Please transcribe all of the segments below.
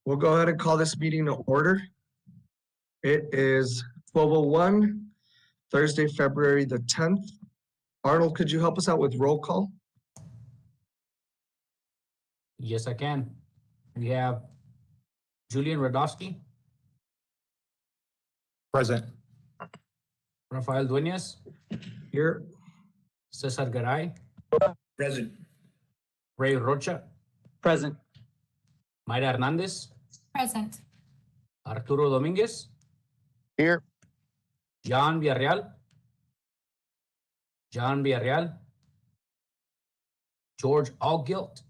We'll go ahead and call this meeting to order. It is 12:01, Thursday, February the 10th. Arnold, could you help us out with roll call? Yes, I can. We have Julian Radowski, Present. Rafael Dueñas, Here. Cesar Garay, Present. Ray Rocha, Present. Mayra Hernandez, Present. Arturo Dominguez, Here. John Villarreal, George Allgilt,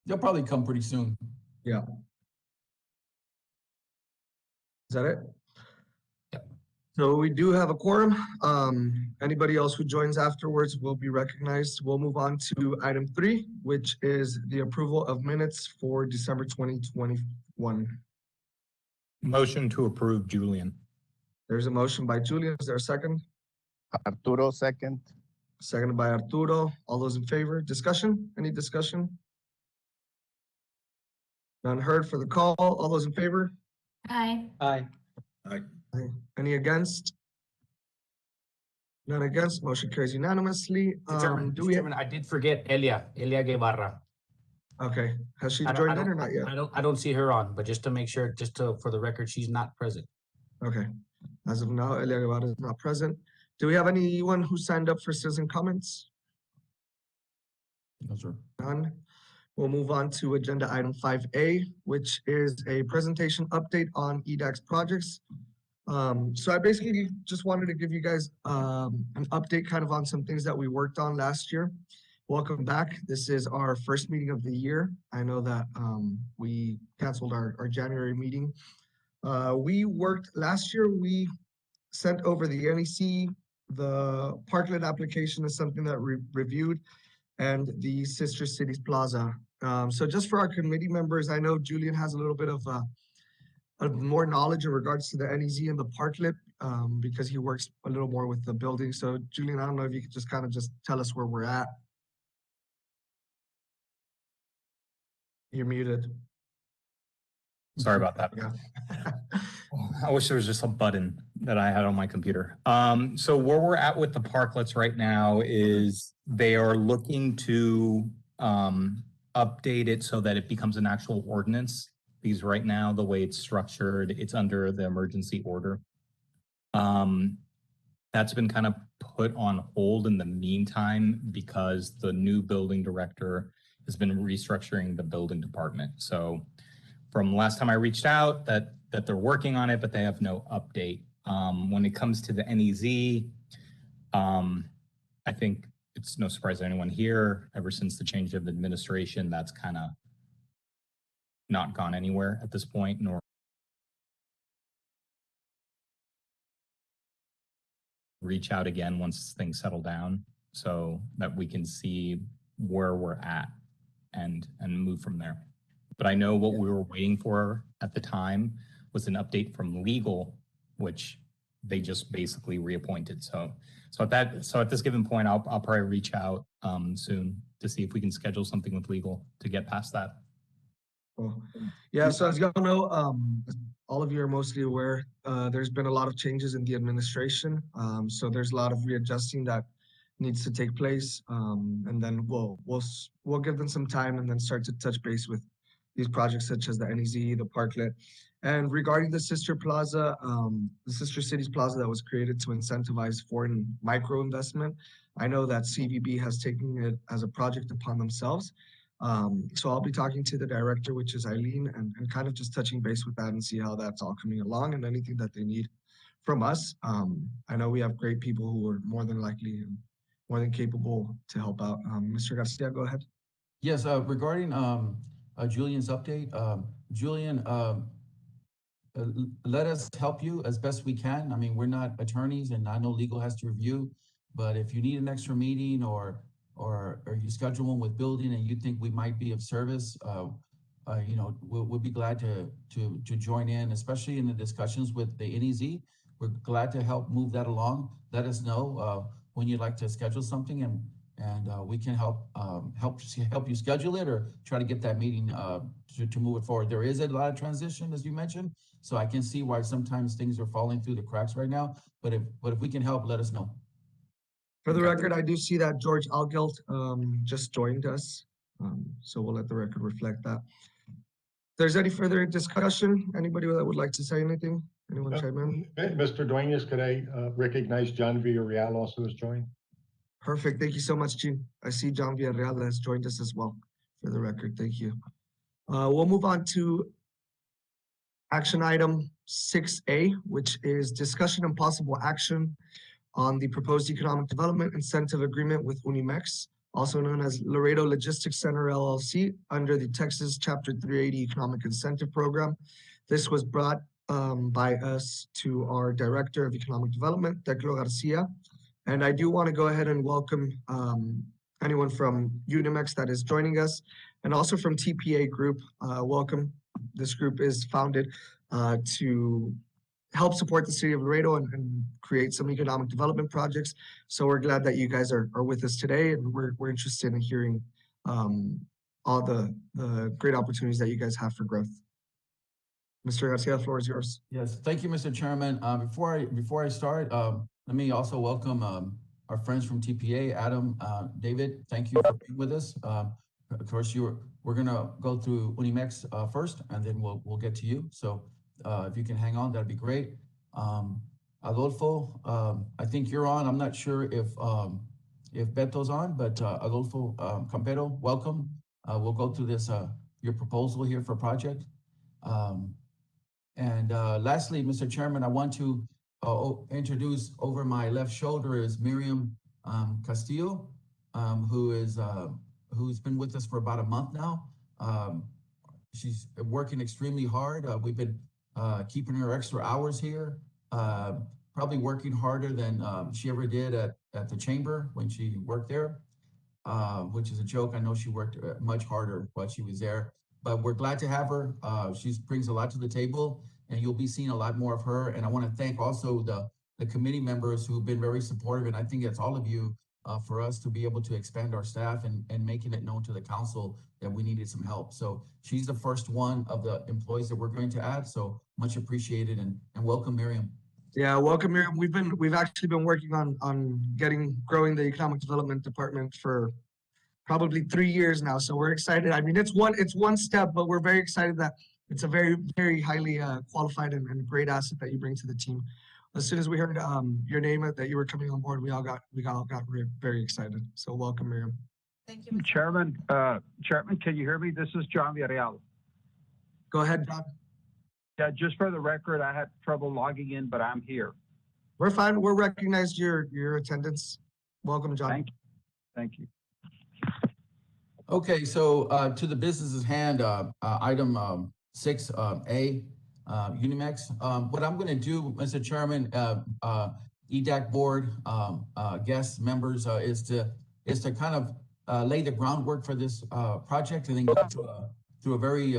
They'll probably come pretty soon. Yeah. Is that it? Yep. So we do have a quorum. Anybody else who joins afterwards will be recognized. We'll move on to item 3, which is the approval of minutes for December 2021. Motion to approve, Julian. There's a motion by Julian. Is there a second? Arturo, second. Seconded by Arturo. All those in favor? Discussion? Any discussion? None heard for the call. All those in favor? Aye. Aye. Any against? None against. Motion carries unanimously. Chairman, I did forget Elia Guevara. Okay. Has she I don't- joined I in or don't- not yet? I don't see her on, but just to make sure, for the record, she's not present. Okay. As of now, Elia Guevara is not present. Do we have anyone who signed up for citizen comments? No, sir. None. We'll move on to agenda item 5A, which is a presentation update on Edax projects. So I basically just wanted to give you guys an update kind of on some things that we worked on last year. Welcome back. This is our first meeting of the year. I know that we canceled our January meeting. We worked last year, we sent over the NEC, the parklet application is something that we reviewed, and the Sister Cities Plaza. So just for our committee members, I know Julian has a little bit of more knowledge in regards to the NEZ and the parklet because he works a little more with the building. So Julian, I don't know if you could just kind of just tell us where we're at. You're muted. Sorry about that. Yeah. I wish there was just a button that I had on my computer. So where we're at with the parklets right now is they are looking to update it so that it becomes an actual ordinance. Because right now, the way it's structured, it's under the emergency order. That's been kind of put on hold in the meantime because the new building director has been restructuring the building department. So from last time I reached out, that they're working on it, but they have no update. When it comes to the NEZ, I think it's no surprise to anyone here, ever since the change of administration, that's kind of not gone anywhere at this point, nor reach out again once things settle down so that we can see where we're at and move from there. But I know what we were waiting for at the time was an update from legal, which they just basically reappointed. So at this given point, I'll probably reach out soon to see if we can schedule something with legal to get past that. Cool. Yeah, so as y'all know, all of you are mostly aware, there's been a lot of changes in the administration. So there's a lot of readjusting that needs to take place. And then we'll give them some time and then start to touch base with these projects such as the NEZ, the parklet. And regarding the Sister Plaza, the Sister Cities Plaza that was created to incentivize foreign micro investment, I know that CVB has taken it as a project upon themselves. So I'll be talking to the director, which is Eileen, and kind of just touching base with that and see how that's all coming along and anything that they need from us. I know we have great people who are more than likely and more than capable to help out. Mr. Garcia, go ahead. Yes, regarding Julian's update, Julian, let us help you as best we can. I mean, we're not attorneys and I know legal has to review, but if you need an extra meeting or you schedule one with building and you think we might be of service, we'll be glad to join in, especially in the discussions with the NEZ. We're glad to help move that along. Let us know when you'd like to schedule something, and And we can help you schedule it or try to get that meeting to move it forward. There is a lot of transition, as you mentioned, so I can see why sometimes things are falling through the cracks right now. But if we can help, let us know. For the record, I do see that George Algelt just joined us, so we'll let the record reflect that. If there's any further discussion, anybody that would like to say anything? Anyone chime in? Mr. Dueñas, could I recognize John Villarreal also has joined? Perfect. Thank you so much, Gene. I see John Villarreal has joined us as well, for the record. Thank you. We'll move on to action item 6A, which is discussion and possible action on the proposed economic development incentive agreement with Unimex, also known as Laredo Logistics Center LLC, under the Texas Chapter 380 Economic Incentive Program. This was brought by us to our Director of Economic Development, Teclo Garcia. And I do want to go ahead and welcome anyone from Unimex that is joining us, and also from TPA Group. Welcome. This group is founded to help support the city of Laredo and create some economic development projects. So we're glad that you guys are with us today, and we're interested in hearing all the great opportunities that you guys have for growth. Mr. Garcia, the floor is yours. Yes, thank you, Mr. Chairman. Before I start, let me also welcome our friends from TPA, Adam, David. Thank you for being with us. Of course, we're gonna go through Unimex first, and then we'll get to you. So if you can hang on, that'd be great. Adolfo, I think you're on. I'm not sure if Beto's on, but Adolfo Campero, welcome. We'll go through this your proposal here for project. And lastly, Mr. Chairman, I want to introduce over my left shoulder is Miriam Castillo, who's been with us for about a month now. She's working extremely hard. We've been keeping her extra hours here, probably working harder than she ever did at the chamber when she worked there, which is a joke. I know she worked much harder while she was there, but we're glad to have her. She brings a lot to the table, and you'll be seeing a lot more of her. And I want to thank also the committee members who've been very supportive, and I think it's all of you for us to be able to expand our staff and making it known to the council that we needed some help. So she's the first one of the employees that we're going to add. So much appreciated, and welcome, Miriam. Yeah, welcome, Miriam. We've actually been working on growing the economic development department for probably 3 years now. So we're excited. I mean, it's one step, but we're very excited that it's a very, very highly qualified and great asset that you bring to the team. As soon as we heard your name that you were coming on board, we all got very excited. So welcome, Miriam. Thank you. Chairman, can you hear me? This is John Villarreal. Go ahead, John. Yeah, just for the record, I had trouble logging in, but I'm here. We're fine. We're recognized your attendance. Welcome, John. Thank you. Okay, so to the business at hand, item 6A, Unimex. What I'm going to do, Mr. Chairman, EDAC board, guests, members, is to kind of lay the groundwork for this project, and then go through a very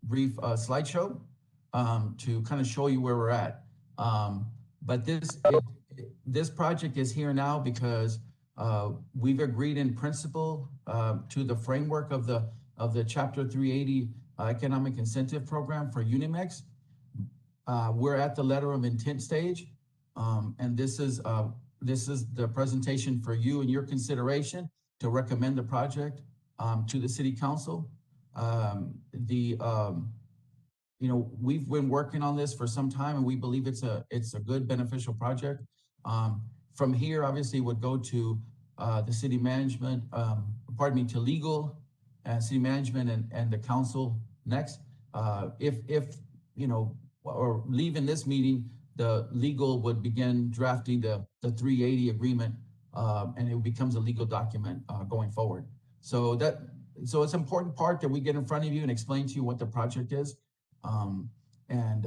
brief slideshow to kind of show you where we're at. But this project is here now because we've agreed in principle to the framework of the Chapter 380 Economic Incentive Program for Unimex. We're at the letter of intent stage, and this is the presentation for you and your consideration to recommend the project to the City Council. We've been working on this for some time, and we believe it's a good beneficial project. From here, obviously, would go to the city management, to legal, city management, and the council next. Or leaving this meeting, the legal would begin drafting the 380 agreement, and it becomes a legal document going forward. So it's an important part that we get in front of you and explain to you what the project is, and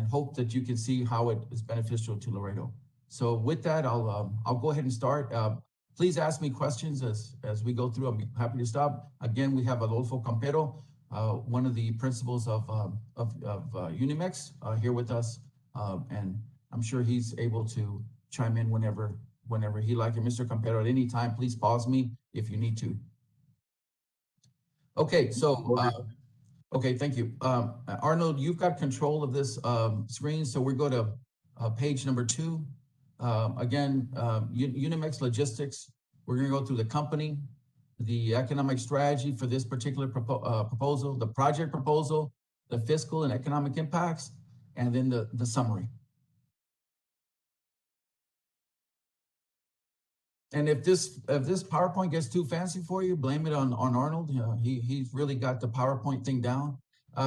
hope that you can see how it is beneficial to Laredo. So with that, I'll go ahead and start. Please ask me questions as we go through. I'm happy to stop. Again, we have Adolfo Campero, one of the principals of Unimex, here with us, and I'm sure he's able to chime in whenever whenever he like it. Mr. Campero, at any time, please pause me if you need to. Okay, so, okay, thank you. Arnold, you've got control of this screen, so we go to page number 2. Again, Unimex Logistics, we're gonna go through the company, the economic strategy for this particular proposal, the project proposal, the fiscal and economic impacts, and then the summary. And if this PowerPoint gets too fancy for you, blame it on Arnold. You know, he's really got the PowerPoint thing down.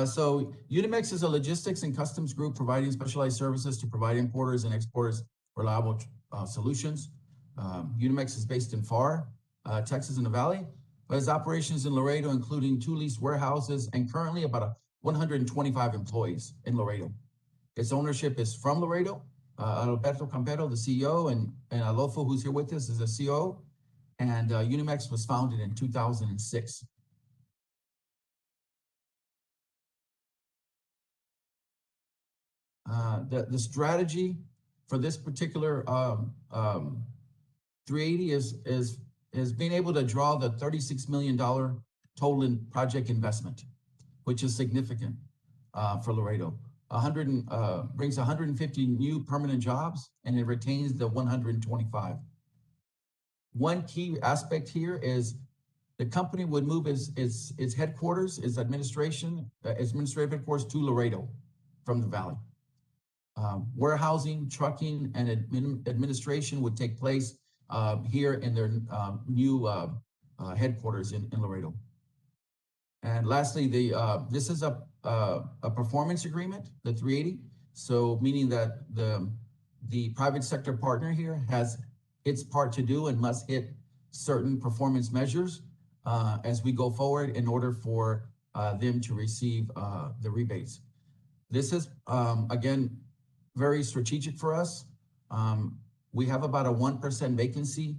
So Unimex is a logistics and customs group providing specialized services to provide importers and exporters reliable solutions. Unimex is based in FAR, Texas in the Valley, but has operations in Laredo, including 2 leased warehouses and currently about 125 employees in Laredo. Its ownership is from Laredo. Alberto Campero, the CEO, and Adolfo, who's here with us, is the COO. And Unimex was founded in 2006. The strategy for this particular 380 is being able to draw the $36 million total in project investment, which is significant for Laredo. Brings 150 new permanent jobs, and it retains the 125. One key aspect here is the company would move its headquarters, its administrative headquarters to Laredo from the Valley. Warehousing, trucking, and administration would take place here in their new headquarters in Laredo. And lastly, this is a performance agreement, the 380. So meaning that the private sector partner here has its part to do and must hit certain performance measures as we go forward in order for them to receive the rebates. This is, again, very strategic for us. We have about a 1% vacancy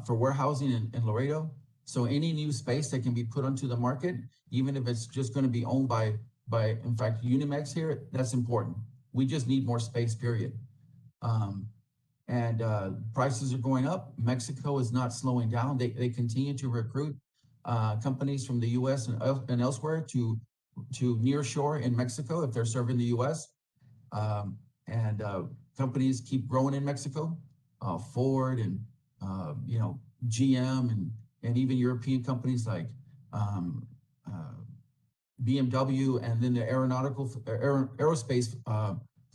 for warehousing in Laredo. So any new space that can be put onto the market, even if it's just going to be owned by in fact, Unimex here, that's important. We just need more space, period. Prices are going up. Mexico is not slowing down. They continue to recruit companies from the U.S. and elsewhere to nearshore in Mexico if they're serving the U.S. Companies keep growing in Mexico. Ford and GM and even European companies like BMW, and then the aerospace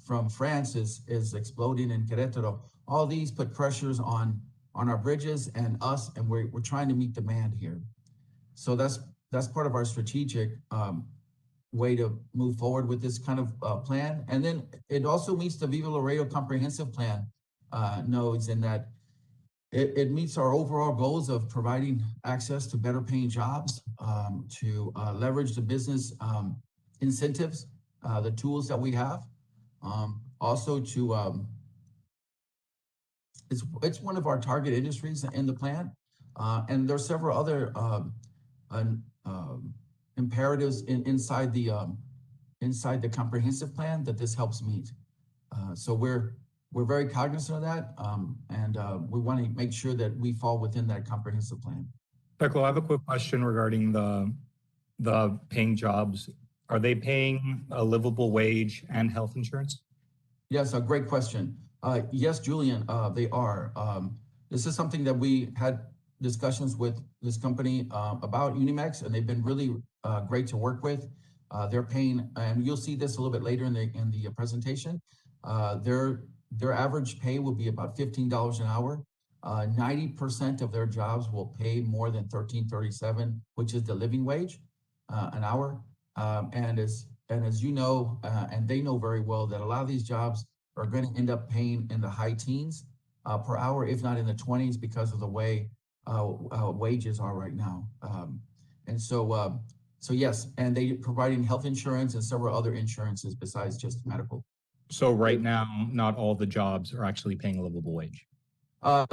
from France is exploding in Querétaro. All these put pressures on our bridges and us, and we're trying to meet demand here. So that's part of our strategic way to move forward with this kind of plan. And then it also meets the Viva Laredo comprehensive plan nodes in that it meets our overall goals of providing access to better paying jobs, to leverage the business incentives, the tools that we have. Also to, it's one of our target industries in the plan. And there's several other imperatives inside the comprehensive plan that this helps meet. So we're very cognizant of that, and we want to make sure that we fall within that comprehensive plan. Peclo, I have a quick question regarding the paying jobs. Are they paying a livable wage and health insurance? Yes, a great question. Yes, Julian, they are. This is something that we had discussions with this company about Unimex, and they've been really great to work with. They're paying, and you'll see this a little bit later in the presentation. Their average pay will be about $15 an hour. 90% of their jobs will pay more than $13.37, which is the living wage an hour. And as you know, and they know very well, that a lot of these jobs are going to end up paying in the high teens per hour, if not in the 20s, because of the way wages are right now. So yes, and they providing health insurance and several other insurances besides just medical. So right now, not all the jobs are actually paying a livable wage. Under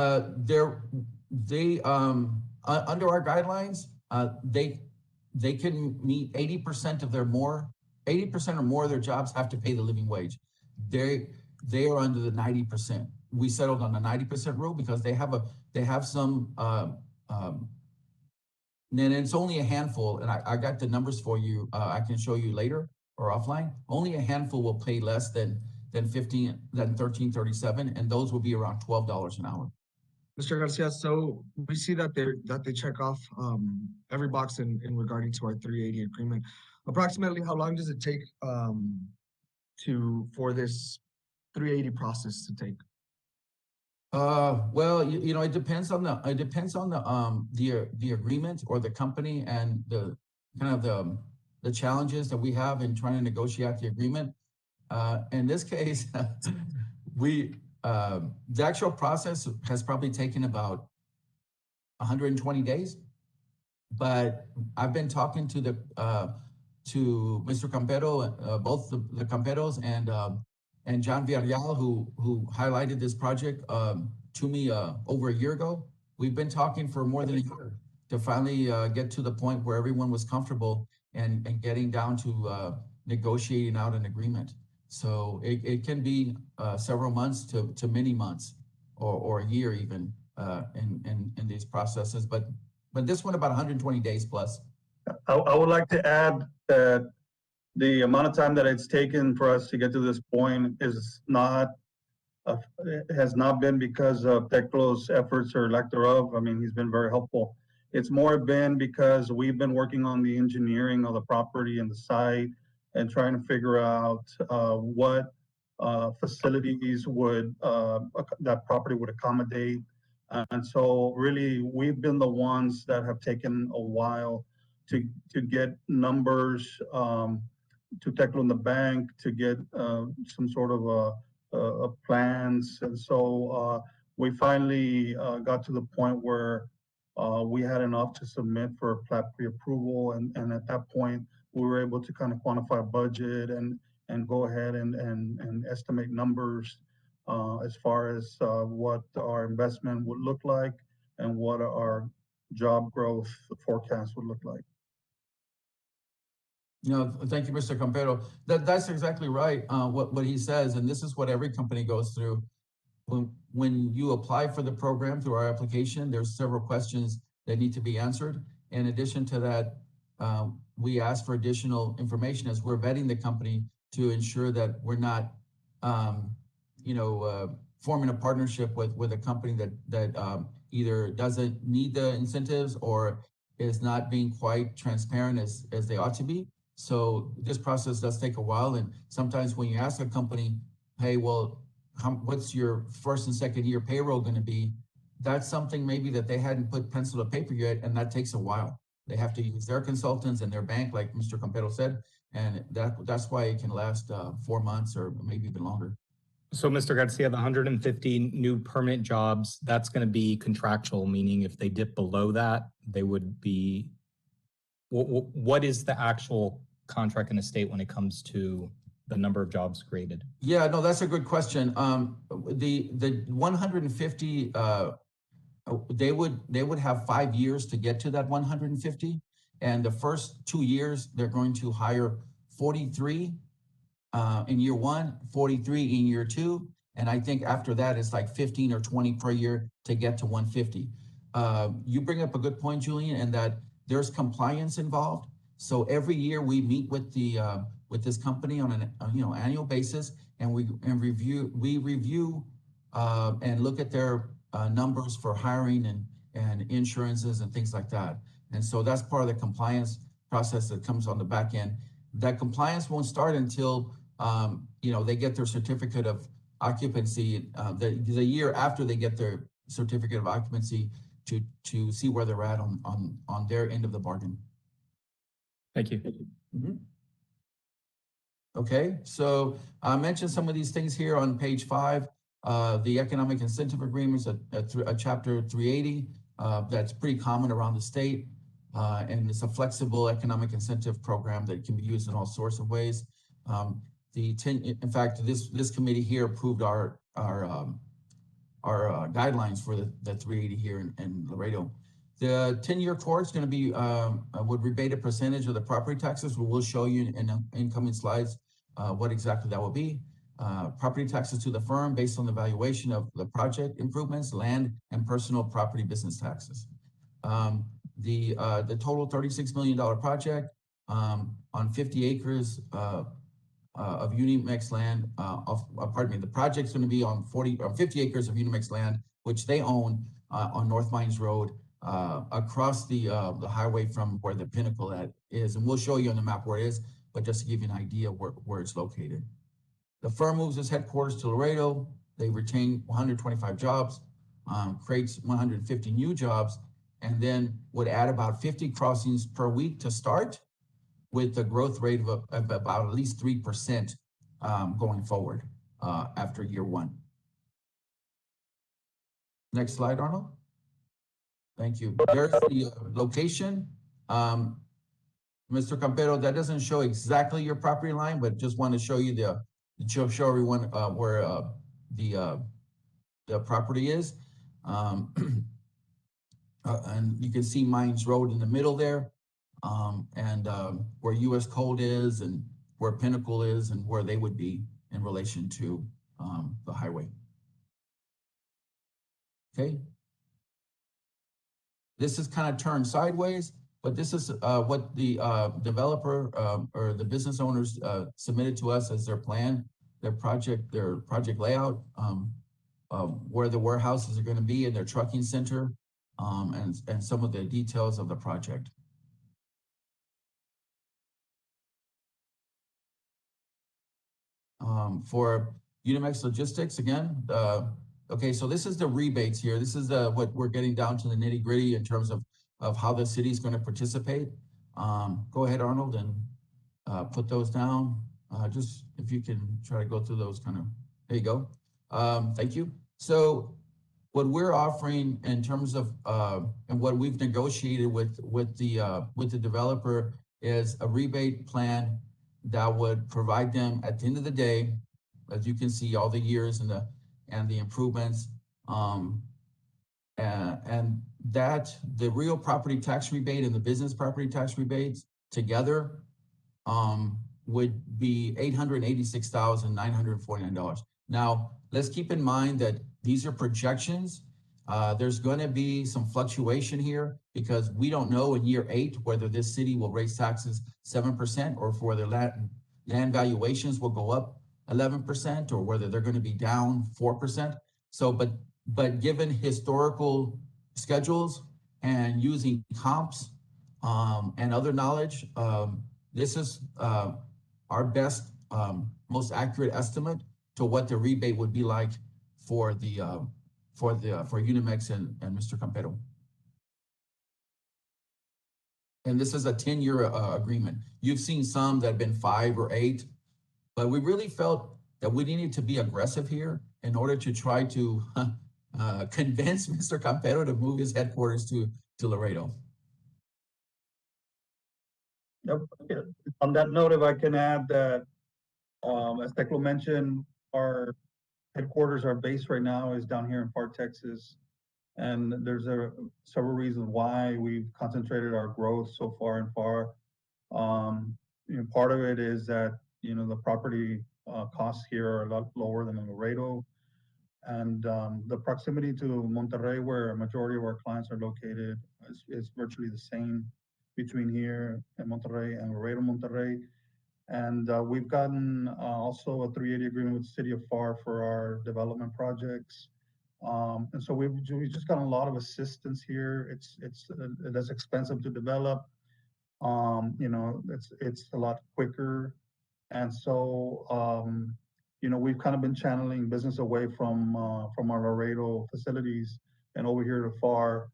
our guidelines, they can meet 80% or more of their jobs have to pay the living wage. They are under the 90% we settled on the 90% rule because they have some, and it's only a handful, and I got the numbers for you, I can show you later or offline. Only a handful will pay less than 1337, and those will be around $12 an hour. Mr. Garcia, so we see that they check off every box in regarding to our 380 agreement. Approximately how long does it take for this 380 process to take? Well, you know, it depends on the the agreement or the company and the kind of the challenges that we have in trying to negotiate the agreement. In this case, the actual process has probably taken about 120 days, but I've been talking to to Mr. Campero, both the Camperos and John Villarreal, who highlighted this project to me over a year ago. We've been talking for more than a year to finally get to the point where everyone was comfortable and getting down to negotiating out an agreement. So it can be several months to many months or a year even in these processes. But this one about 120 days plus. I would like to add that the amount of time that it's taken for us to get to this point is not, has not been because of Teclo's efforts or lack thereof. I mean, he's been very helpful. It's more been because we've been working on the engineering of the property and the site and trying to figure out what facilities would that property would accommodate. And so really, we've been the ones that have taken a while to get numbers to Teclo in the bank, to get some sort of plans. And so we finally got to the point where we had enough to submit for plat pre-approval. And at that point, we were able to kind of quantify a budget and go ahead and estimate numbers as far as what our investment would look like and what our job growth forecast would look like. You know, thank you, Mr. Campero. That's exactly right. What he says, and this is what every company goes through. When you apply for the program through our application, there's several questions that need to be answered. In addition to that, we ask for additional information as we're vetting the company to ensure that we're not, forming a partnership with a company that either doesn't need the incentives or is not being quite transparent as they ought to be. So this process does take a while, and sometimes when you ask a company, hey, well, what's your first and second year payroll going to be? That's something maybe that they hadn't put pencil to paper yet, and that takes a while. They have to use their consultants and their bank, like Mr. Campero said, and that's why it can last 4 months or maybe even longer. So, Mr. Garcia, the 150 new permanent jobs, that's going to be contractual, meaning if they dip below that, they would be, what is the actual contract in the state when it comes to the number of jobs created? Yeah, no, that's a good question. The 150, they would have 5 years to get to that 150. And the first 2 years, they're going to hire 43 in year one, 43 in year two. And I think after that, it's like 15 or 20 per year to get to 150. You bring up a good point, Julian, and that there's compliance involved. So every year we meet with with this company on an annual basis, and we review and look at their numbers for hiring and insurances and things like that. And so that's part of the compliance process that comes on the back end. That compliance won't start until they get their certificate of occupancy the year after they get their certificate of occupancy to see where they're at on their end of the bargain. Thank you. Mm-hmm. Okay, so I mentioned some of these things here on page 5. The economic incentive agreements at chapter 380. That's pretty common around the state, and it's a flexible economic incentive program that can be used in all sorts of ways. In fact, this committee here approved our guidelines for the 380 here in Laredo. The 10-year core is going to be would rebate a percentage of the property taxes. We'll show you in incoming slides what exactly that will be. property taxes to the firm based on the valuation of the project improvements, land, and personal property business taxes. The total $36 million project on 50 acres of Unimex land, the project's gonna be on 50 acres of Unimex land, which they own on North Mines Road, across the highway from where the Pinnacle at is. And we'll show you on the map where it is, but just to give you an idea where it's located. The firm moves its headquarters to Laredo. They retain 125 jobs, creates 150 new jobs, and then would add about 50 crossings per week to start, with a growth rate of about at least 3% going forward after year one. Next slide, Arnold. Thank you. There's the location. Mr. Campero, that doesn't show exactly your property line, but just want to show you show everyone where the property is. And you can see Mines Road in the middle there. Where US Code is and where Pinnacle is and where they would be in relation to the highway. Okay. This is kind of turned sideways, but this is what the developer or the business owners submitted to us as their plan, their project layout, where the warehouses are going to be in their trucking center, and some of the details of the project. For Unimex Logistics, again, okay, so this is the rebates here. This is what we're getting down to the nitty gritty in terms of how the city is going to participate. Go ahead, Arnold, and put those down. Just if you can try to go through those kind of, there you go. Thank you. So what we're offering in terms of, and what we've negotiated with the developer is a rebate plan that would provide them at the end of the day, as you can see, all the years and the improvements, and that the real property tax rebate and the business property tax rebates together would be $886,949. Now, let's keep in mind that these are projections. There's going to be some fluctuation here because we don't know in year 8 whether this city will raise taxes 7% or for their land valuations will go up 11% or whether they're going to be down 4%. So, but given historical schedules and using comps and other knowledge, this is our best, most accurate estimate to what the rebate would be like for Unimex and Mr. Campero. And this is a 10-year agreement. You've seen some that have been 5 or 8, but we really felt that we needed to be aggressive here in order to try to convince Mr. Campero to move his headquarters to Laredo. Yep. On that note, if I can add that, as Teclo mentioned, our headquarters, our base right now is down here in Park, Texas. And there's several reasons why we've concentrated our growth so far and far. Part of it is that, the property costs here are a lot lower than in Laredo. And the proximity to Monterrey, where a majority of our clients are located, is virtually the same between here and Monterrey and Laredo, Monterrey. And we've gotten also a 380 agreement with the city of FAR for our development projects. And so we've just got a lot of assistance here. It's less expensive to develop. It's a lot quicker. And so, we've kind of been channeling business away from our Laredo facilities and over here to FAR.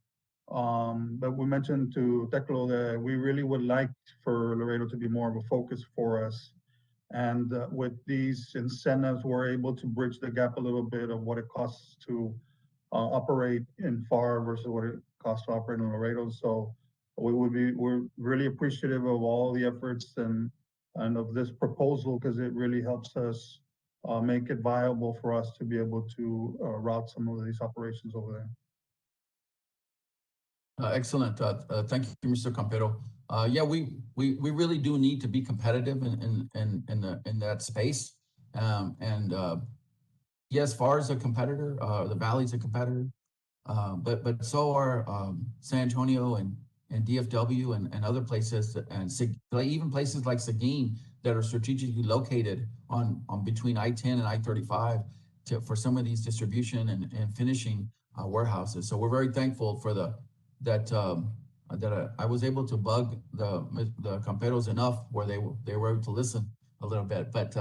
But we mentioned to Teclo that we really would like for Laredo to be more of a focus for us. And with these incentives, we're able to bridge the gap a little bit of what it costs to operate in FAR versus what it costs to operate in Laredo. So we're really appreciative of all the efforts and of this proposal because it really helps us make it viable for us to be able to route some of these operations over there. Excellent. Thank you, Mr. Campero. Yeah, we really do need to be competitive in that space. Yes, FAR is a competitor, the Valley's a competitor, but so are San Antonio and DFW and other places, and even places like Seguin that are strategically located on between I-10 and I-35 for some of these distribution and finishing warehouses. So we're very thankful for that I was able to bug the Camperos enough where they were able to listen a little bit, but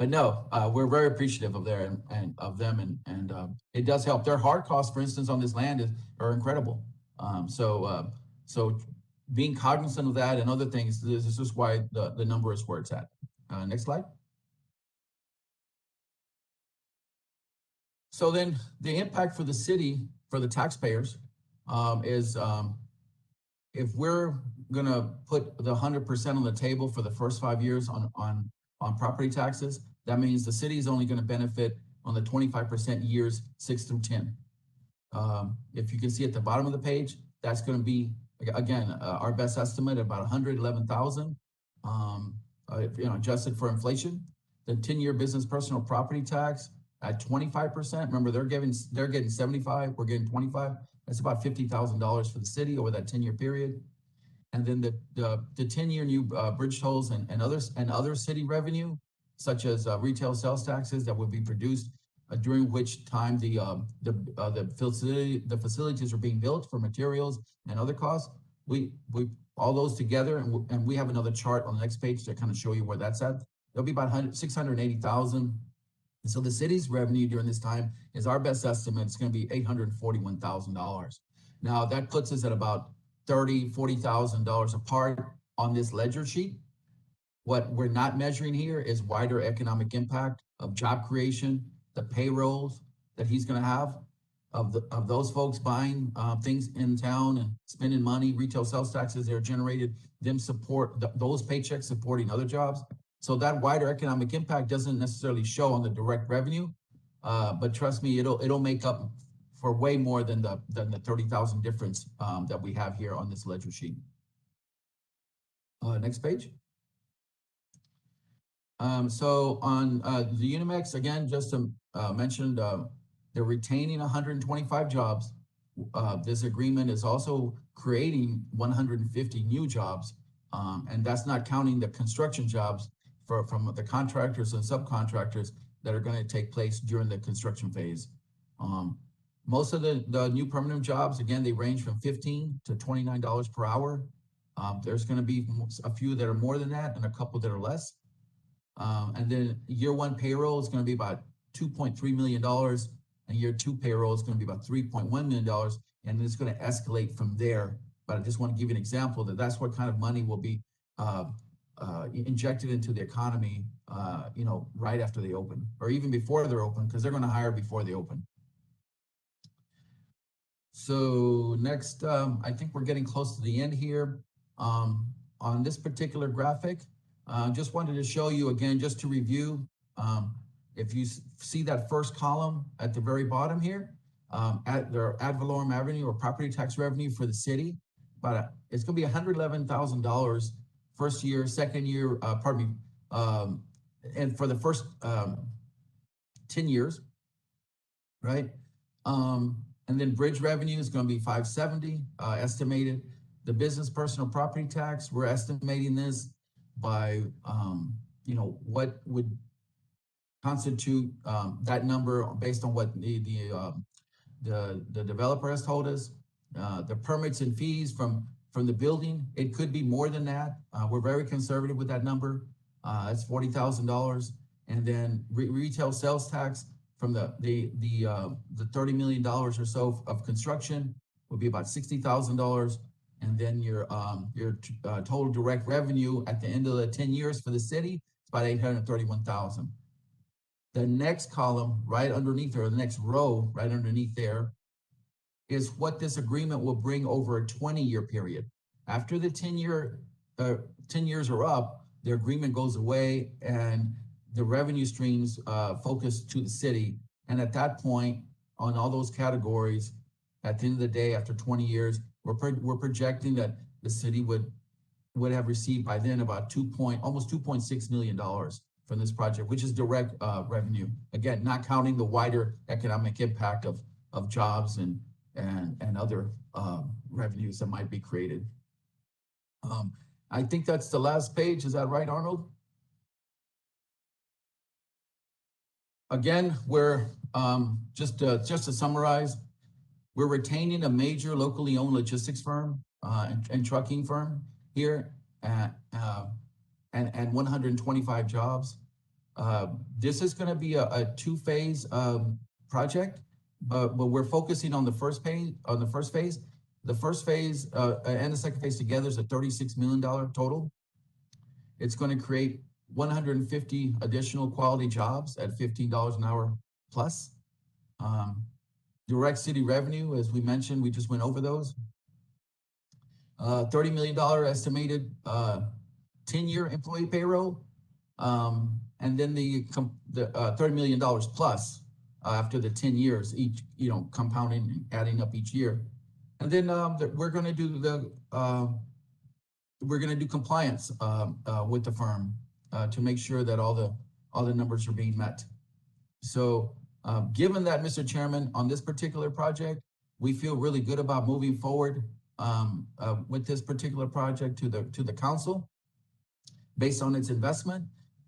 no, we're very appreciative of and of them, and it does help. Their hard costs, for instance, on this land are incredible. So being cognizant of that and other things, this is why the number is where it's at. Next slide. So then the impact for the city, for the taxpayers, is if we're gonna put the 100% on the table for the first 5 years on property taxes, that means the city is only gonna benefit on the 25% years 6 through 10. If you can see at the bottom of the page, that's gonna be, again, our best estimate, about 111,000, adjusted for inflation. The 10-year business personal property tax at 25%, remember they're getting 75, we're getting 25. That's about $50,000 for the city over that 10-year period. And then the 10-year new bridge tolls and other city revenue, such as retail sales taxes that would be produced during which time the facilities are being built for materials and other costs. We all those together, and we have another chart on the next page to kind of show you where that's at. There'll be about 680,000. And so the city's revenue during this time is our best estimate. It's going to be $841,000. Now that puts us at about $40,000 apart on this ledger sheet. What we're not measuring here is wider economic impact of job creation, the payrolls that he's going to have of those folks buying things in town and spending money, retail sales taxes that are generated, those paychecks supporting other jobs. So that wider economic impact doesn't necessarily show on the direct revenue, but trust me, it'll make up for way more than the 30,000 difference that we have here on this ledger sheet. Next page. So on the Unimex, again, just to mention, they're retaining 125 jobs. This agreement is also creating 150 new jobs, and that's not counting the construction jobs from the contractors and subcontractors that are going to take place during the construction phase. Most of the new permanent jobs, again, they range from $15 to $29 per hour. There's going to be a few that are more than that and a couple that are less. And then year one payroll is going to be about $2.3 million, and year two payroll is going to be about $3.1 million, and it's going to escalate from there. But I just want to give you an example that's what kind of money will be injected into the economy, right after they open, or even before they're open, because they're going to hire before they open. So next, I think we're getting close to the end here. On this particular graphic, just wanted to show you again, just to review, if you see that first column at the very bottom here, at their ad valorem revenue or property tax revenue for the city, but it's going to be $111,000 first year, second year, and for the first 10 years, right? And then bridge revenue is going to be $570 estimated. The business personal property tax, we're estimating this by, what would constitute that number based on what the developer has told us. The permits and fees from the building, it could be more than that. We're very conservative with that number. It's $40,000. And then retail sales tax from the $30 million or so of construction would be about $60,000. And then your total direct revenue at the end of the 10 years for the city is about $831,000. The next column right underneath there, or the next row right underneath there, is what this agreement will bring over a 20-year period. After the 10 years are up, the agreement goes away and the revenue streams focus to the city. And at that point, on all those categories, at the end of the day, after 20 years, we're projecting that the city would have received by then about almost $2.6 million from this project, which is direct revenue. Again, not counting the wider economic impact of jobs and other revenues that might be created. I think that's the last page. Is that right, Arnold? Again, we're just to summarize, we're retaining a major locally owned logistics firm and trucking firm here and 125 jobs. This is going to be a two-phase project, but we're focusing on the first phase. The first phase and the second phase together is a $36 million total. It's going to create 150 additional quality jobs at $15 an hour plus. Direct city revenue, as we mentioned, we just went over those. $30 million estimated 10-year employee payroll. And then the $30 million plus after the 10 years, each, compounding and adding up each year. And then we're going to do compliance with the firm to make sure that all the numbers are being met. So given that, Mr. Chairman, on this particular project, we feel really good about moving forward with this particular project to the council based on its investment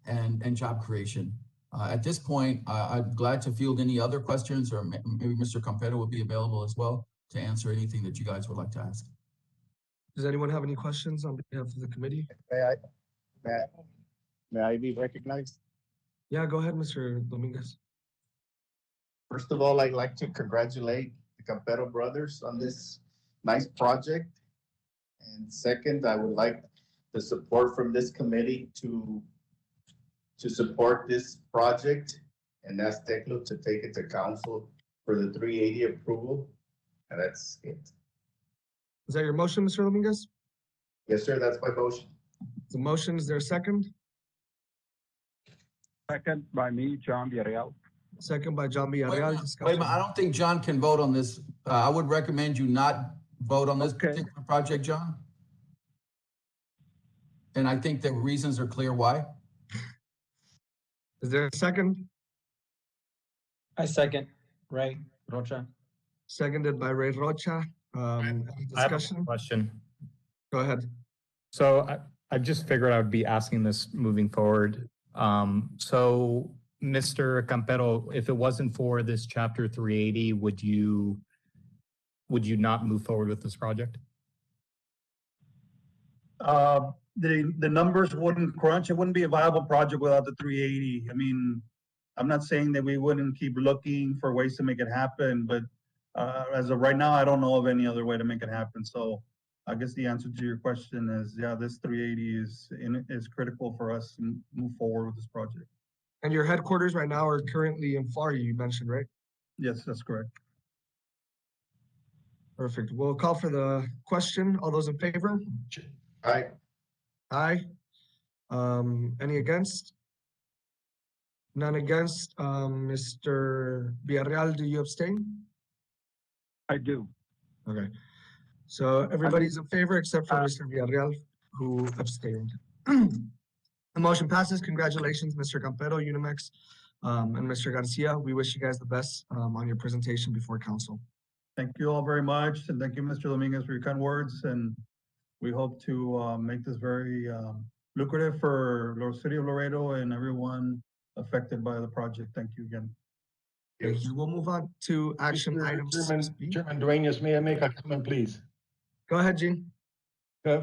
and job creation. At this point, I'm glad to field any other questions, or maybe Mr. Campero will be available as well to answer anything that you guys would like to ask. Does anyone have any questions on behalf of the committee? May I be recognized? Yeah, go ahead, Mr. Dominguez. First of all, I'd like to congratulate the Campero brothers on this nice project. And second, I would like the support from this committee to support this project and ask Teclo to take it to council for the 380 approval. And that's it. Is that your motion, Mr. Dominguez? Yes, sir, that's my motion. The motion, is there a second? Second by me, John Villarreal. Second by John Villarreal. Wait a minute, Discussion. I don't think John can vote on this. I would recommend you not vote on this Okay. particular project, John. And I think the reasons are clear why. Is there a second? I second, Ray Rocha. Seconded by Ray Rocha. Any I have a discussion? question. Go ahead. So I just figured I would be asking this moving forward. So Mr. Campero, if it wasn't for this chapter 380, would you not move forward with this project? The numbers wouldn't crunch. It wouldn't be a viable project without the 380. I mean, I'm not saying that we wouldn't keep looking for ways to make it happen, but as of right now, I don't know of any other way to make it happen. So I guess the answer to your question is, yeah, this 380 is critical for us to move forward with this project. And your headquarters right now are currently in Florida, you mentioned, right? Yes, that's correct. Perfect. We'll call for the question. All those in favor? Aye. Aye. Any against? None against. Mr. Villarreal, do you abstain? I do. Okay. So everybody's in favor except for Mr. Villarreal, who abstained. The motion passes. Congratulations, Mr. Campero, Unimex, and Mr. Garcia. We wish you guys the best on your presentation before council. Thank you all very much. And thank you, Mr. Dominguez, for your kind words. And we hope to make this very lucrative for the city of Laredo and everyone affected by the project. Thank you again. Thank you. We'll move on to action item Chairman 6B. Chairman Dueñas, may I make a comment, please? Go ahead, Gene.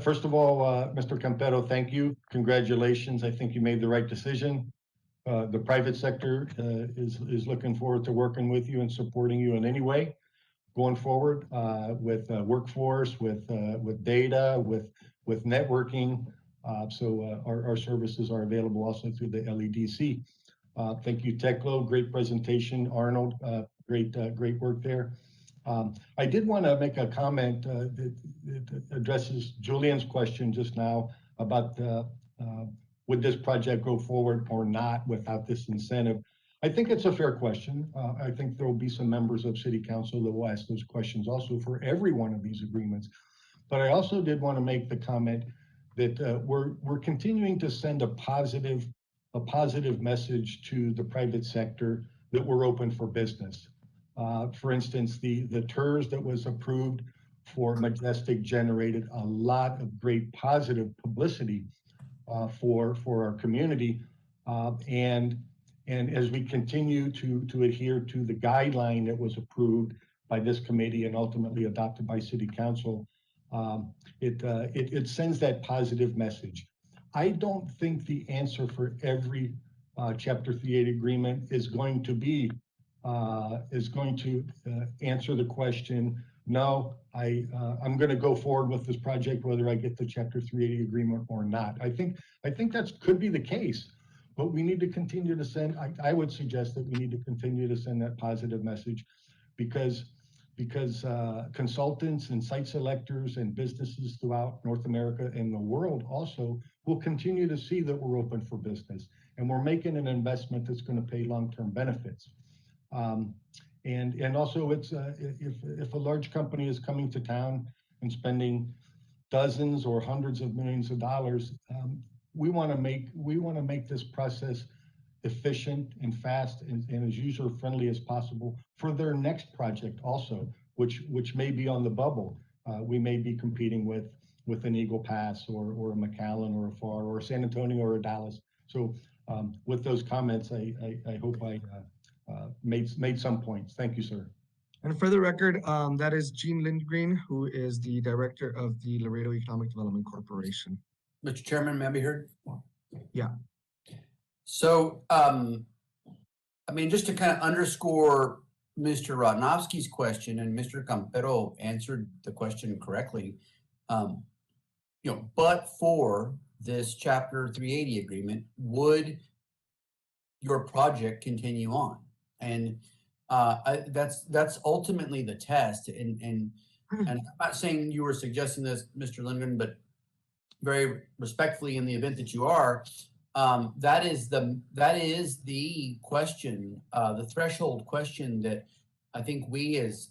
First of all, Mr. Campero, thank you. Congratulations. I think you made the right decision. The private sector is looking forward to working with you and supporting you in any way going forward with workforce, with data, with networking. So our services are available also through the LEDC. Thank you, Teclo. Great presentation, Arnold. Great work there. I did want to make a comment that addresses Julian's question just now about would this project go forward or not without this incentive. I think it's a fair question. I think there will be some members of City Council that will ask those questions also for every one of these agreements. But I also did want to make the comment that we're continuing to send a positive a positive message to the private sector that we're open for business. For instance, the TERS that was approved for Majestic generated a lot of great positive publicity for our community. And as we continue to adhere to the guideline that was approved by this committee and ultimately adopted by City Council, it sends that positive message. I don't think the answer for every Chapter 380 agreement is going to answer the question, no, I'm going to go forward with this project whether I get the Chapter 380 agreement or not. I think that could be the case, but we need to continue to send. I would suggest that we need to continue to send that positive message, because consultants and site selectors and businesses throughout North America and the world also will continue to see that we're open for business and we're making an investment that's going to pay long-term benefits. And also, it's if a large company is coming to town and spending dozens or hundreds of millions of dollars, we want to make this process efficient and fast and as user-friendly as possible for their next project also, which may be on the bubble. We may be competing with an Eagle Pass or a McAllen or a FAR or a San Antonio or a Dallas. So with those comments, I hope I made some points. Thank you, sir. And for the record, that is Gene Lindgreen, who is the director of the Laredo Economic Development Corporation. Mr. Chairman, may I be heard? Yeah. So, I mean, just to kind of underscore Mr. Rodnowski's question, and Mr. Campero answered the question correctly, but for this Chapter 380 agreement, would your project continue on? And that's ultimately the test. And I'm not saying you were suggesting this, Mr. Lindgren, but very respectfully, in the event that you are, that is the question, the threshold question that I think we as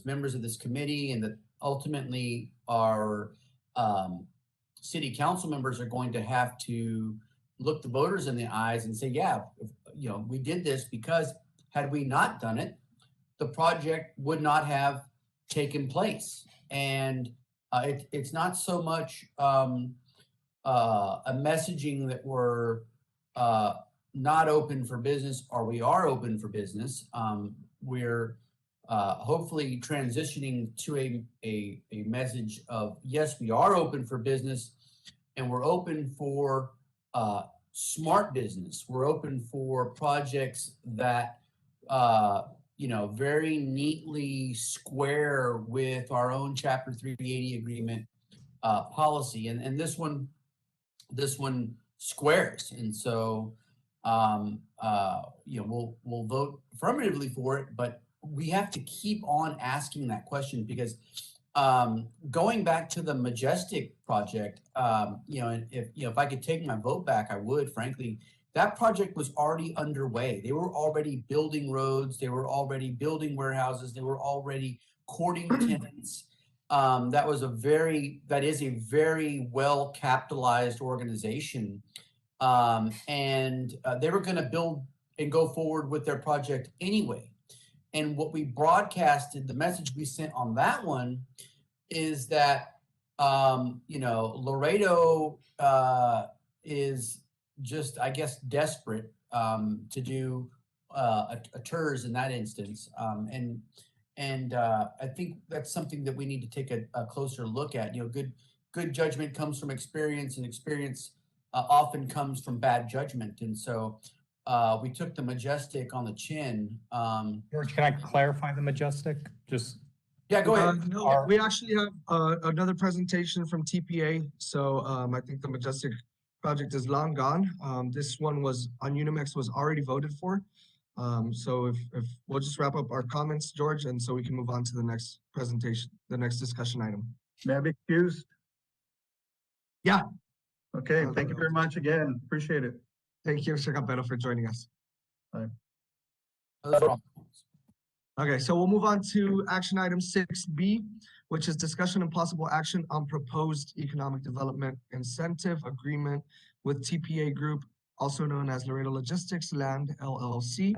members of this committee and that ultimately our city council members are going to have to look the voters in the eyes and say, yeah, we did this because had we not done it, the project would not have taken place. And it's not so much a messaging that we're not open for business or we are open for business. We're hopefully transitioning to a message of, yes, we are open for business and we're open for smart business. We're open for projects that very neatly square with our own Chapter 380 agreement policy, and this one squares. And so we'll vote affirmatively for it, but we have to keep on asking that question, because going back to the Majestic project, if I could take my vote back, I would, frankly. That project was already underway. They were already building roads. They were already building warehouses. They were already courting tenants. That is a very well capitalized organization. And they were going to build and go forward with their project anyway. And what we broadcasted, the message we sent on that one is that, Laredo is just, I guess, desperate to do a TERS in that instance. And I think that's something that we need to take a closer look at. Good judgment comes from experience, and experience often comes from bad judgment. And so we took the Majestic on the chin. George, can I clarify the Majestic? Yeah, go ahead. No, we actually have another presentation from TPA. So I think the Majestic project is long gone. This one was on Unimex, was already voted for. So if we'll just wrap up our comments, George, and so we can move on to the next presentation, the next discussion item. May I be excused? Yeah. Okay, thank you very much again. Appreciate it. Thank you, Mr. Campero, for joining us. Those are all. Okay, so we'll move on to action item 6B, which is discussion and possible action on proposed economic development incentive agreement with TPA Group also known as Laredo Logistics Land LLC,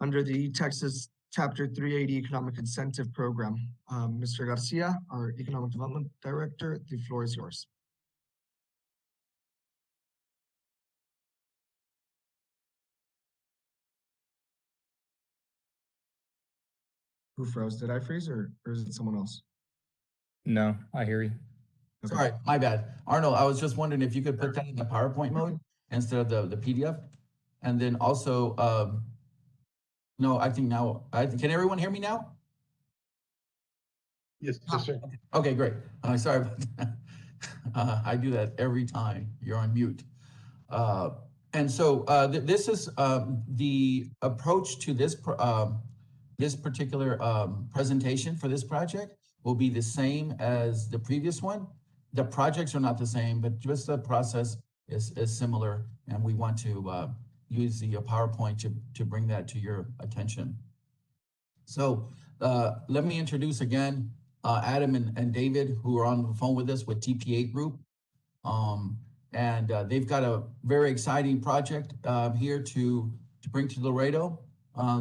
under the Texas Chapter 380 Economic Incentive Program. Mr. Garcia, our Economic Development Director, the floor is yours. Who froze? Did I freeze or is it someone else? No, I hear you. Okay. Sorry, my bad. Arnold, I was just wondering if you could put that in the PowerPoint mode instead of the PDF? And then also, no, I think now, can everyone hear me now? Yes, yes, sir. Okay, great. Sorry about that. I do that every time you're on mute. And so this is the approach to this this particular presentation for this project will be the same as the previous one. The projects are not the same, but just the process is similar, and we want to use the PowerPoint to bring that to your attention. So let me introduce again Adam and David, who are on the phone with us with TPA Group. And they've got a very exciting project here to bring to Laredo.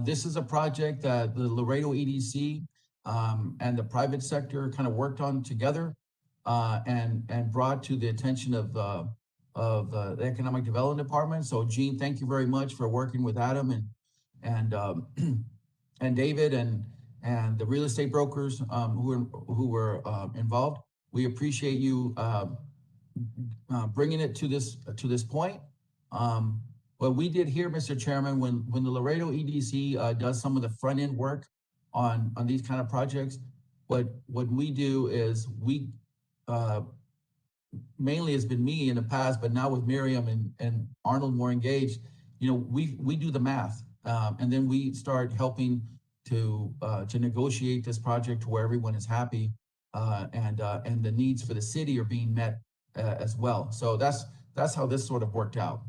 This is a project that the Laredo EDC and the private sector kind of worked on together and brought to the attention of the Economic Development Department. So Gene, thank you very much for working with Adam and and David and the real estate brokers who were involved. We appreciate you bringing it to this point. What we did here, Mr. Chairman, when the Laredo EDC does some of the front end work on these kind of projects, what we do is we mainly has been me in the past, but now with Miriam and Arnold more engaged, you know, we do the math and then we start helping to negotiate this project to where everyone is happy and the needs for the city are being met as well. So that's how this sort of worked out.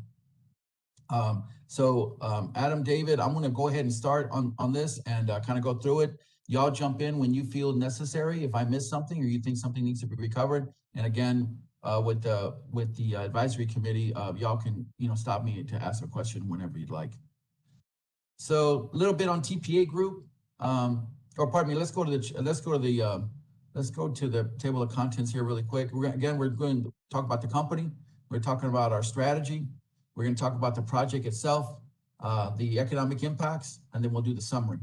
Adam, David, I'm gonna go ahead and start on this and kind of go through it. Y'all jump in when you feel necessary. If I miss something or you think something needs to be recovered. And again, with the advisory committee, y'all can, you know, stop me to ask a question whenever you'd like. So a little bit on TPA Group, or pardon me, let's go to the table of contents here really quick. We're going to talk about the company. We're talking about our strategy. We're going to talk about the project itself, the economic impacts, and then we'll do the summary.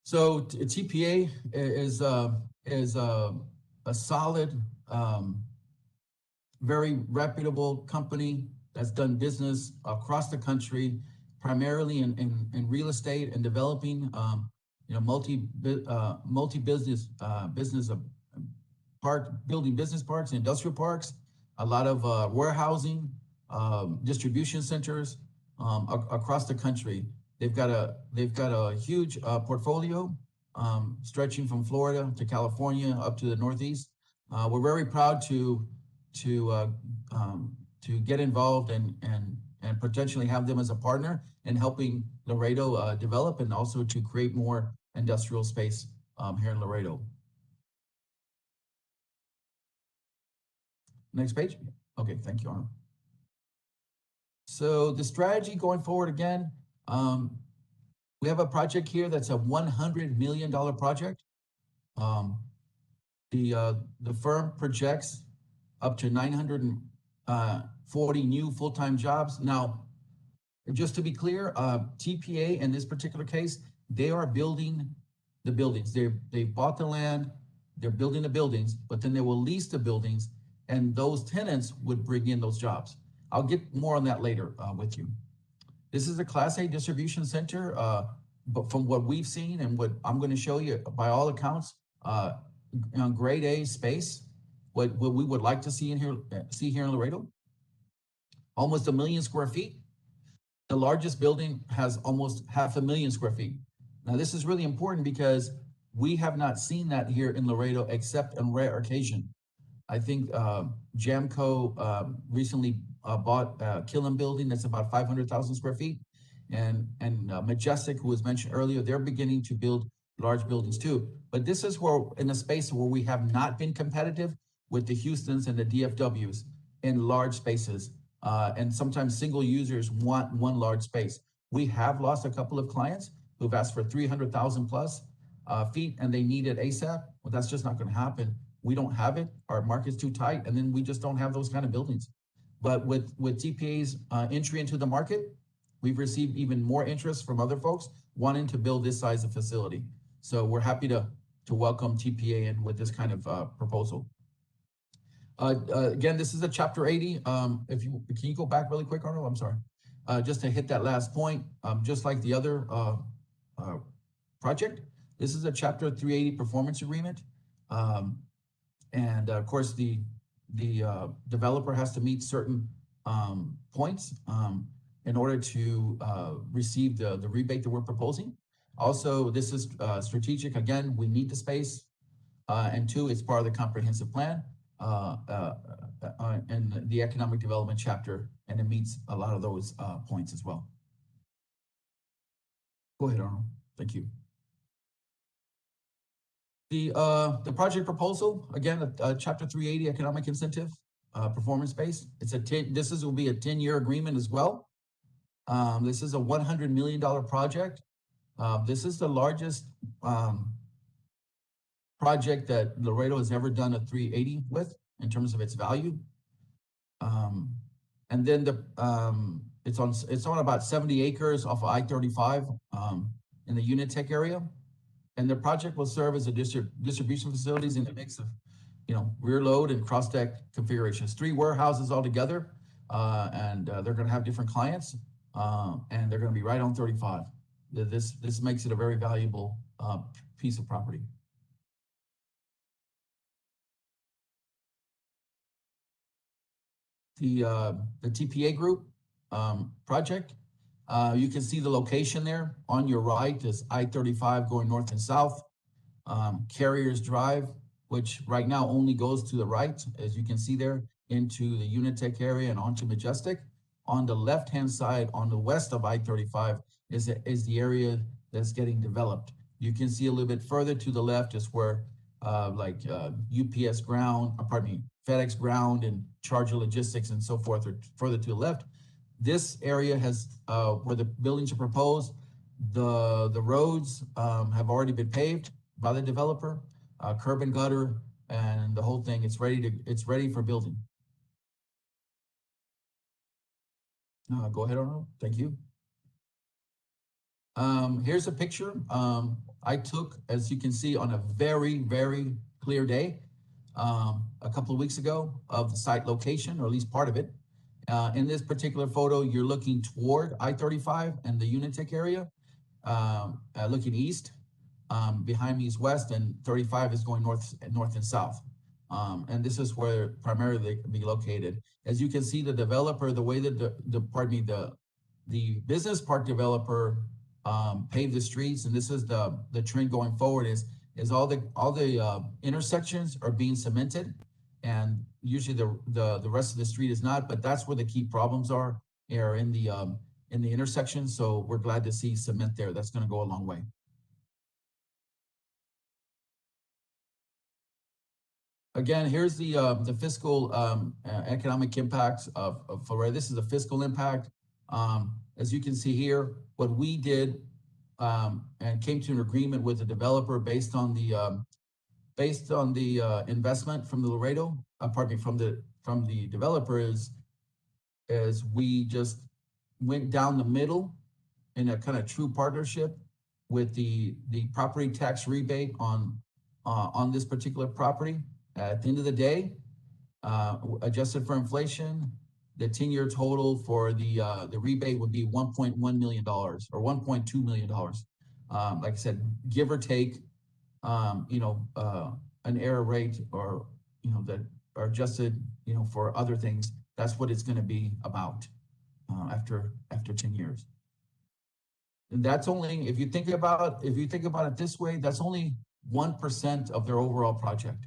So TPA is a solid, very reputable company that's done business across the country, primarily in real estate and developing, you know, multi-business building business parks, industrial parks, a lot of warehousing, distribution centers across the country. They've got a huge portfolio stretching from Florida to California up to the Northeast. We're very proud to get involved and potentially have them as a partner in helping Laredo develop and also to create more industrial space here in Laredo. Next page. Okay, thank you, Arnold. So the strategy going forward again, we have a project here that's a $100 million project. The firm projects up to 940 new full-time jobs. Now, just to be clear, TPA in this particular case, they are building the buildings. They bought the land, they're building the buildings, but then they will lease the buildings, and those tenants would bring in those jobs. I'll get more on that later with you. This is a Class A distribution center, but from what we've seen and what I'm going to show you, by all accounts, grade A space. What we would like to see here in Laredo, almost 1 million square feet. The largest building has almost 500,000 square feet. Now, this is really important because we have not seen that here in Laredo except on rare occasion. I think Jamco recently bought a Killam building that's about 500,000 square feet. And Majestic, who was mentioned earlier, they're beginning to build large buildings too. But this is where, in a space where we have not been competitive, with the Houstons and the DFWs in large spaces. And sometimes single users want one large space. We have lost a couple of clients who've asked for 300,000 plus feet and they need it ASAP. Well, that's just not gonna happen. We don't have it, our market's too tight, and then we just don't have those kind of buildings. But with TPA's entry into the market, we've received even more interest from other folks wanting to build this size of facility. So we're happy to welcome TPA in with this kind of proposal. Again, this is a Chapter 80. Can you go back really quick, Arnold? I'm sorry. Just to hit that last point, just like the other project, this is a Chapter 380 performance agreement. And of course, the developer has to meet certain points in order to receive the rebate that we're proposing. Also, this is strategic. Again, we need the space. And two, it's part of the comprehensive plan and the economic development chapter, and it meets a lot of those points as well. Go ahead, Arnold. Thank you. The project proposal, again, Chapter 380 economic incentive, performance based. It's will be a 10-year agreement as well. This is a $100 million project. This is the largest project that Laredo has ever done a 380 with in terms of its value. And then it's on about 70 acres off of I-35 in the Unitech area. And the project will serve as a distribution facilities in a mix of, rear load and cross deck configurations. 3 warehouses altogether, and they're going to have different clients, and they're going to be right on 35. This makes it a very valuable piece of property. The TPA group project, you can see the location there. On your right is I-35 going north and south. Carriers Drive, which right now only goes to the right, as you can see there, into the Unitech area and onto Majestic. On the left-hand side, on the west of I-35, is the area that's getting developed. You can see a little bit further to the left is where UPS ground, FedEx ground and Charger Logistics and so forth are further to the left. This area has, where the buildings are proposed, the roads have already been paved by the developer, curb and gutter, and the whole thing, it's ready for building. Go ahead, Arnold. Thank you. Here's a picture I took, as you can see, on a very, very clear day a couple of weeks ago of the site location, or at least part of it. In this particular photo, you're looking toward I-35 and the Unitech area, looking east. Behind me is west, and 35 is going north and south. And this is where primarily they can be located. As you can see, the developer, the way that the business park developer paved the streets, and this is the trend going forward, is all the intersections are being cemented, and usually the rest of the street is not, but that's where the key problems are in the intersection. So we're glad to see cement there. That's going to go a long way. Again, here's the fiscal economic impacts of Florida. This is a fiscal impact. As you can see here, what we did and came to an agreement with the developer based on the investment from the Laredo, from the developer is we just went down the middle in a kind of true partnership with the property tax rebate on this particular property. At the end of the day, adjusted for inflation, the 10-year total for the rebate would be $1.1 million or $1.2 million. Like I said, give or take, an error rate or, that are adjusted, for other things. That's what it's going to be about after 10 years. And that's only, if you think about it this way, that's only 1% of their overall project.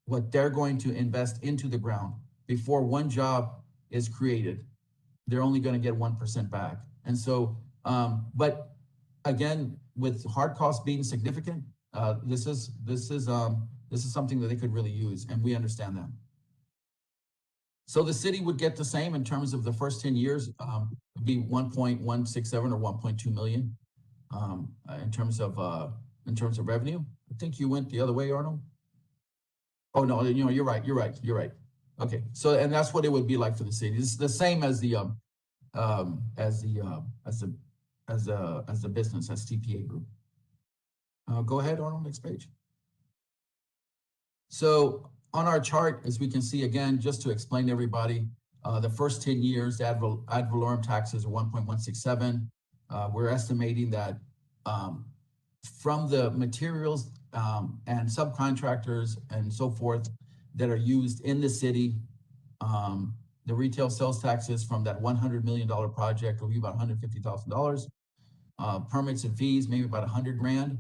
What they're going to invest into the ground before one job is created, they're only going to get 1% back. And so, but again, with hard costs being significant, this is this is something that they could really use, and we understand that. So the city would get the same in terms of the first 10 years, would be 1.167 or 1.2 million in terms of revenue. I think you went the other way, Arnold. Oh no, you're right. Okay, so and that's what it would be like for the city. It's the same as the business, as TPA group. Go ahead, Arnold, next page. So on our chart, as we can see, again, just to explain to everybody, the first 10 years, the ad valorem taxes are 1.167. We're estimating that from the materials and subcontractors and so forth that are used in the city, the retail sales taxes from that $100 million project will be about $150,000. Permits and fees, maybe about 100 grand.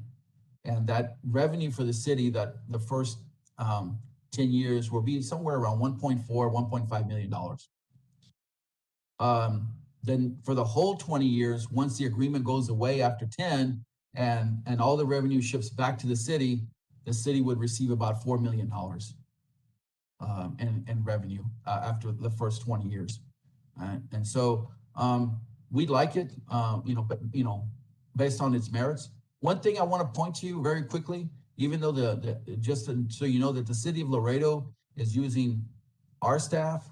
And that revenue for the city, that the first 10 years will be somewhere around $1.4, $1.5 million. Then for the whole 20 years, once the agreement goes away after 10 and all the revenue shifts back to the city would receive about $4 million in revenue after the first 20 years. And so we'd like it, but based on its merits. One thing I want to point to you very quickly, even though just so you know that the city of Laredo is using our staff,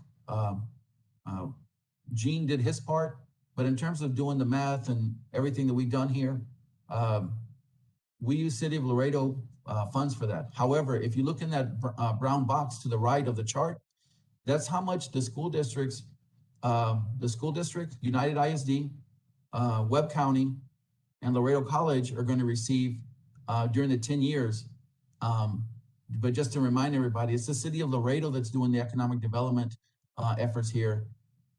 Gene did his part, but in terms of doing the math and everything that we've done here, we use City of Laredo funds for that. However, if you look in that brown box to the right of the chart, that's how much the school districts, United ISD, Webb County, and Laredo College are going to receive during the 10 years. But just to remind everybody, it's the City of Laredo that's doing the economic development efforts here,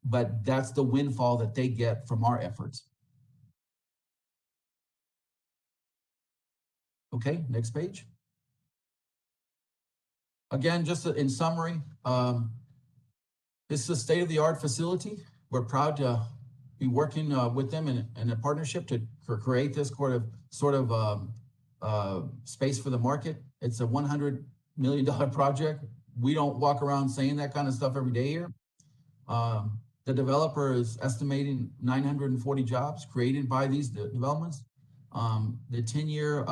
but that's the windfall that they get from our efforts. Okay, next page. Again, just in summary, this is a state-of-the-art facility. We're proud to be working with them in a partnership to create this sort of space for the market. It's a $100 million project. We don't walk around saying that kind of stuff every day here. The developer is estimating 940 jobs created by these developments. The 10-year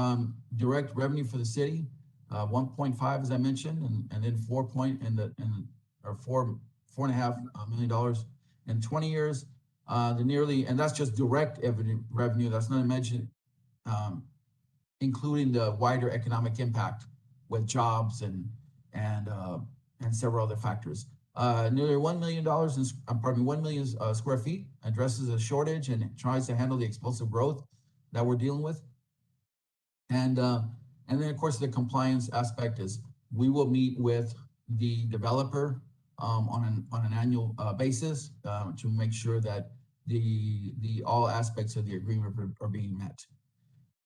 direct revenue for the city, 1.5, as I mentioned, and then $4.5 million in 20 years. And that's just direct revenue. That's not mentioned, including the wider economic impact with jobs and several other factors. Nearly $1 million 1 million square feet addresses a shortage and tries to handle the explosive growth that we're dealing with. And then of course the compliance aspect is we will meet with the developer on an annual basis to make sure that the all aspects of the agreement are being met.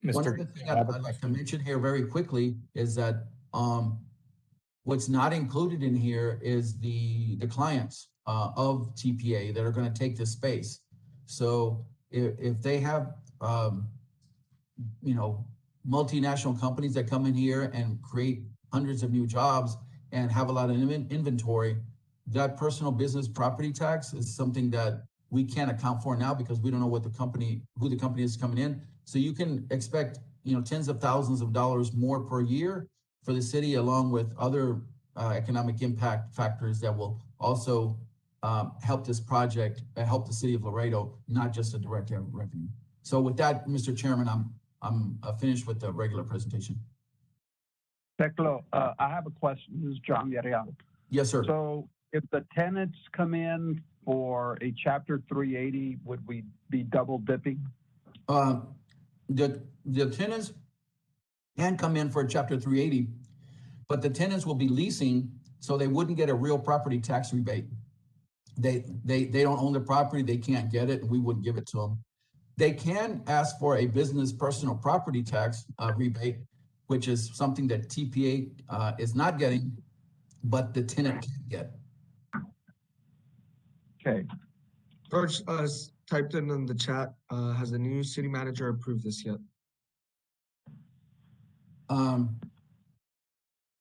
One other thing I'd like to mention here very quickly is that what's not included in here is the clients of TPA that are going to take this space. So if they have multinational companies that come in here and create hundreds of new jobs and have a lot of inventory, that personal business property tax is something that we can't account for now because we don't know who the company is coming in. So you can expect, tens of thousands of dollars more per year for the city, along with other economic impact factors that will also help this project, help the city of Laredo, not just a direct revenue. So with that, Mr. Chairman, I'm finished with the regular presentation. Teclo, I have a question. This is John Villarreal. Yes, sir. So if the tenants come in for a Chapter 380, would we be double dipping? The tenants can come in for a Chapter 380, but the tenants will be leasing, so they wouldn't get a real property tax rebate. They don't own the property, they can't get it, and we wouldn't give it to them. They can ask for a business personal property tax rebate, which is something that TPA is not getting, but the tenant can get. Okay. George typed in the chat, has the new city manager approved this yet?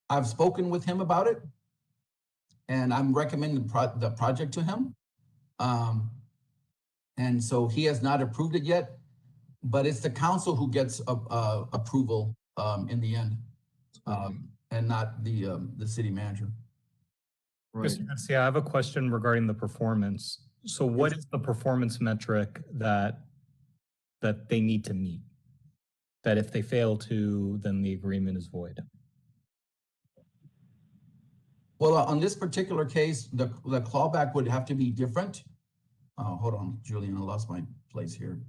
I've spoken with him about it, and I'm recommending the project to him. And so he has not approved it yet, but it's the council who gets approval in the end, and not the city manager. Right. Mr. Garcia, I have a question regarding the performance. So what is the performance metric that they need to meet? That if they fail to, then the agreement is void? Well, on this particular case, the clawback would have to be different. Hold on, Julian, I lost my place here.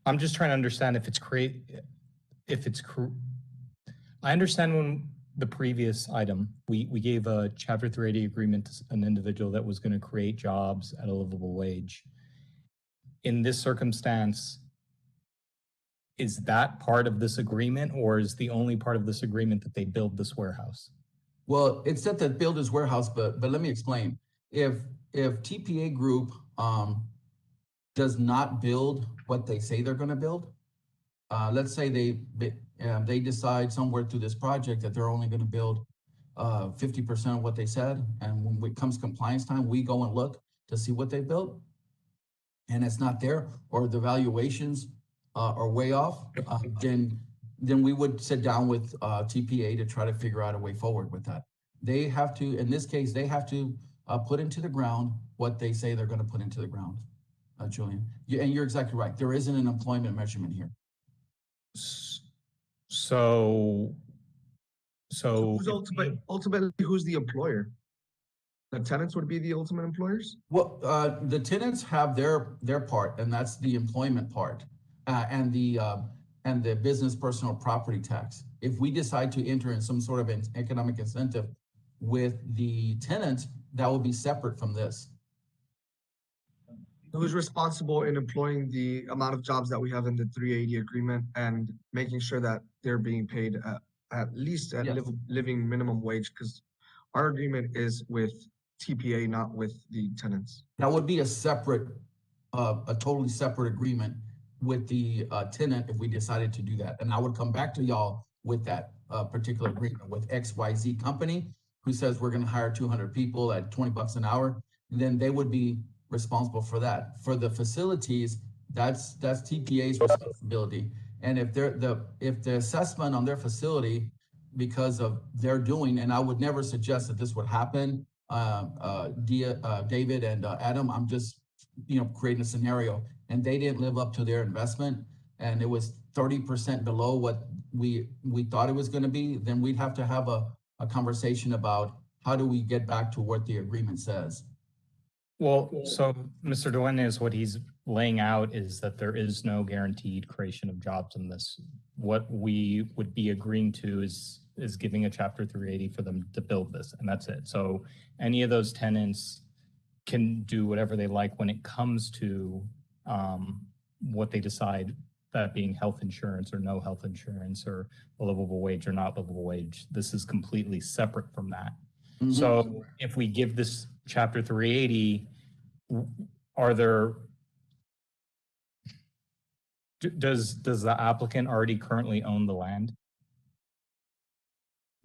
I'm just trying to understand I understand when the previous item, we gave a Chapter 380 agreement to an individual that was going to create jobs at a livable wage. In this circumstance, is that part of this agreement, or is the only part of this agreement that they build this warehouse? Well, it said that build his warehouse, but let me explain. If TPA Group does not build what they say they're going to build, let's say they decide somewhere through this project that they're only going to build 50% of what they said, and when it comes compliance time, we go and look to see what they built, and it's not there, or the valuations are way off, then we would sit down with TPA to try to figure out a way forward with that. They have to, in this case, they have to put into the ground what they say they're going to put into the ground, Julian. And you're exactly right. There isn't an employment measurement here. So Who's ultimately, who's the employer? The tenants would be the ultimate employers? Well, the tenants have their part, and that's the employment part, and the business personal property tax. If we decide to enter in some sort of an economic incentive with the tenant, that will be separate from this. Who's responsible in employing the amount of jobs that we have in the 380 agreement and making sure that they're being paid at least at Yes. living minimum wage? Because our agreement is with TPA, not with the tenants. That would be a separate, a totally separate agreement with the tenant if we decided to do that. And I would come back to y'all with that particular agreement with XYZ company who says we're going to hire 200 people at $20 an hour. And then they would be responsible for that. For the facilities, that's TPA's responsibility. And if the assessment on their facility, because of their doing, and I would never suggest that this would happen, David and Adam, I'm just creating a scenario, and they didn't live up to their investment, and it was 30% below what we thought it was going to be, then we'd have to have a conversation about how do we get back to what the agreement says. Well, so Mr. Dueñas, what he's laying out is that there is no guaranteed creation of jobs in this. What we would be agreeing to is giving a Chapter 380 for them to build this, and that's it. So any of those tenants can do whatever they like when it comes to what they decide, that being health insurance or no health insurance, or a livable wage or not livable wage. This is completely separate from that. Mm-hmm. So if we give this Chapter 380, does the applicant already currently own the land?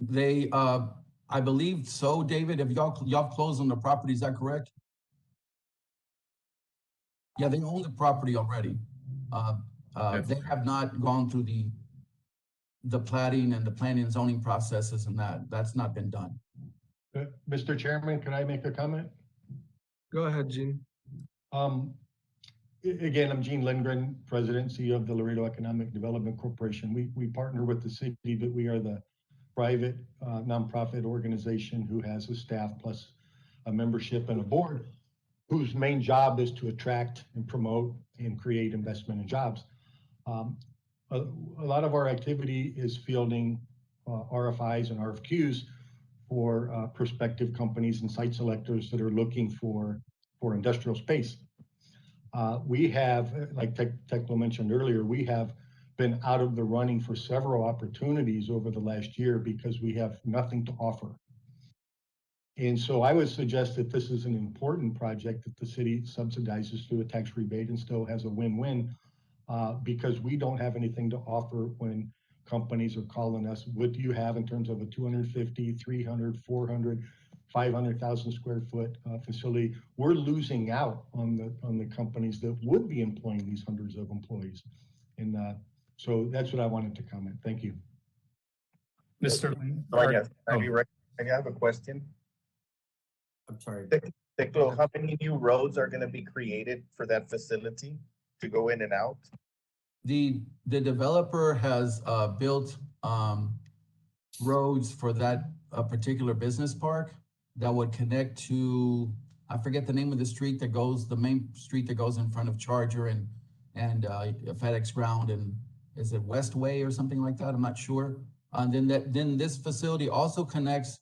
They, I believe so, David. If y'all closed on the property, is that correct? Yeah, they own the property already. They have not gone through the plating and the planning and zoning processes, and that's not been done. Mr. Chairman, can I make a comment? Go ahead, Gene. Again, I'm Gene Lindgren, President, CEO of the Laredo Economic Development Corporation. We partner with the city, but we are the private nonprofit organization who has a staff plus a membership and a board whose main job is to attract and promote and create investment and jobs. A lot of our activity is fielding RFIs and RFQs for prospective companies and site selectors that are looking for industrial space. We have, like Teclo mentioned earlier, we have been out of the running for several opportunities over the last year because we have nothing to offer. And so I would suggest that this is an important project that the city subsidizes through a tax rebate and still has a win-win because we don't have anything to offer when companies are calling us, what do you have in terms of a 250, 300, 400, 500,000 square foot facility? We're losing out on the companies that would be employing these hundreds of employees. And so that's what I wanted to comment. Thank you. Mr. I have a question. I'm sorry. Teclo, how many new roads are gonna be created for that facility to go in and out? The developer has built roads for that particular business park that would connect to, I forget the name of the street that goes, the main street that goes in front of Charger and FedEx Ground, and is it Westway or something like that? I'm not sure. And then this facility also connects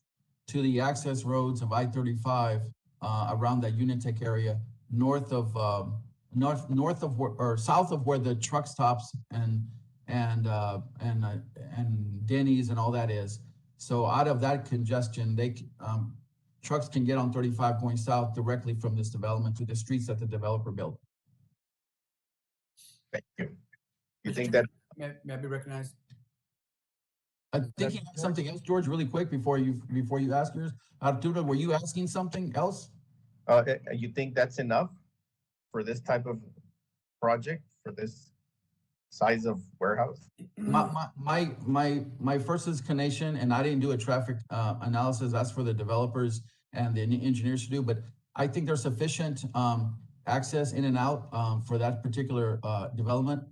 to the access roads of I-35 around that Unitech area, north of or south of where the truck stops and Denny's and all that is. So out of that congestion, trucks can get on 35 going south directly from this development to the streets that the developer built. Thank you. You Mr. think that, May I be recognized? I think you have something else, George, really quick before you ask yours. Arturo, were you asking something else? you think that's enough for this type of project, for this size of warehouse? My first inclination, and I didn't do a traffic analysis, that's for the developers and the engineers to do, but I think there's sufficient access in and out for that particular development.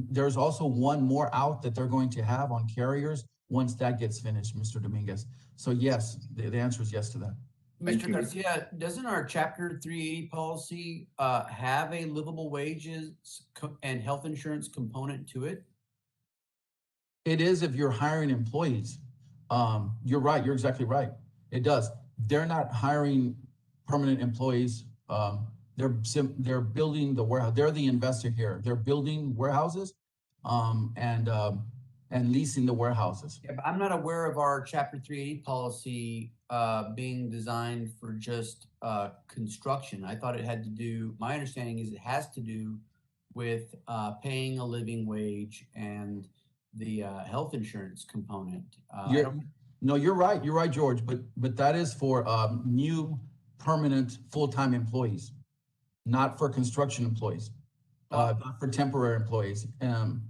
There's also one more out that they're going to have on carriers once that gets finished, Mr. Dominguez. So yes, the answer is yes to that. Mr. Garcia, doesn't our Chapter 380 policy have a livable wages and health insurance component to it? It is if you're hiring employees. You're right, you're exactly right. It does. They're not hiring permanent employees. They're building the warehouse. They're the investor here. They're building warehouses and leasing the warehouses. Yeah, but I'm not aware of our Chapter 380 policy being designed for just construction. I thought it had to do, my understanding is it has to do with paying a living wage and the health insurance component. No, you're right. You're right, George. But that is for new permanent full-time employees, not for construction employees, not for temporary employees. And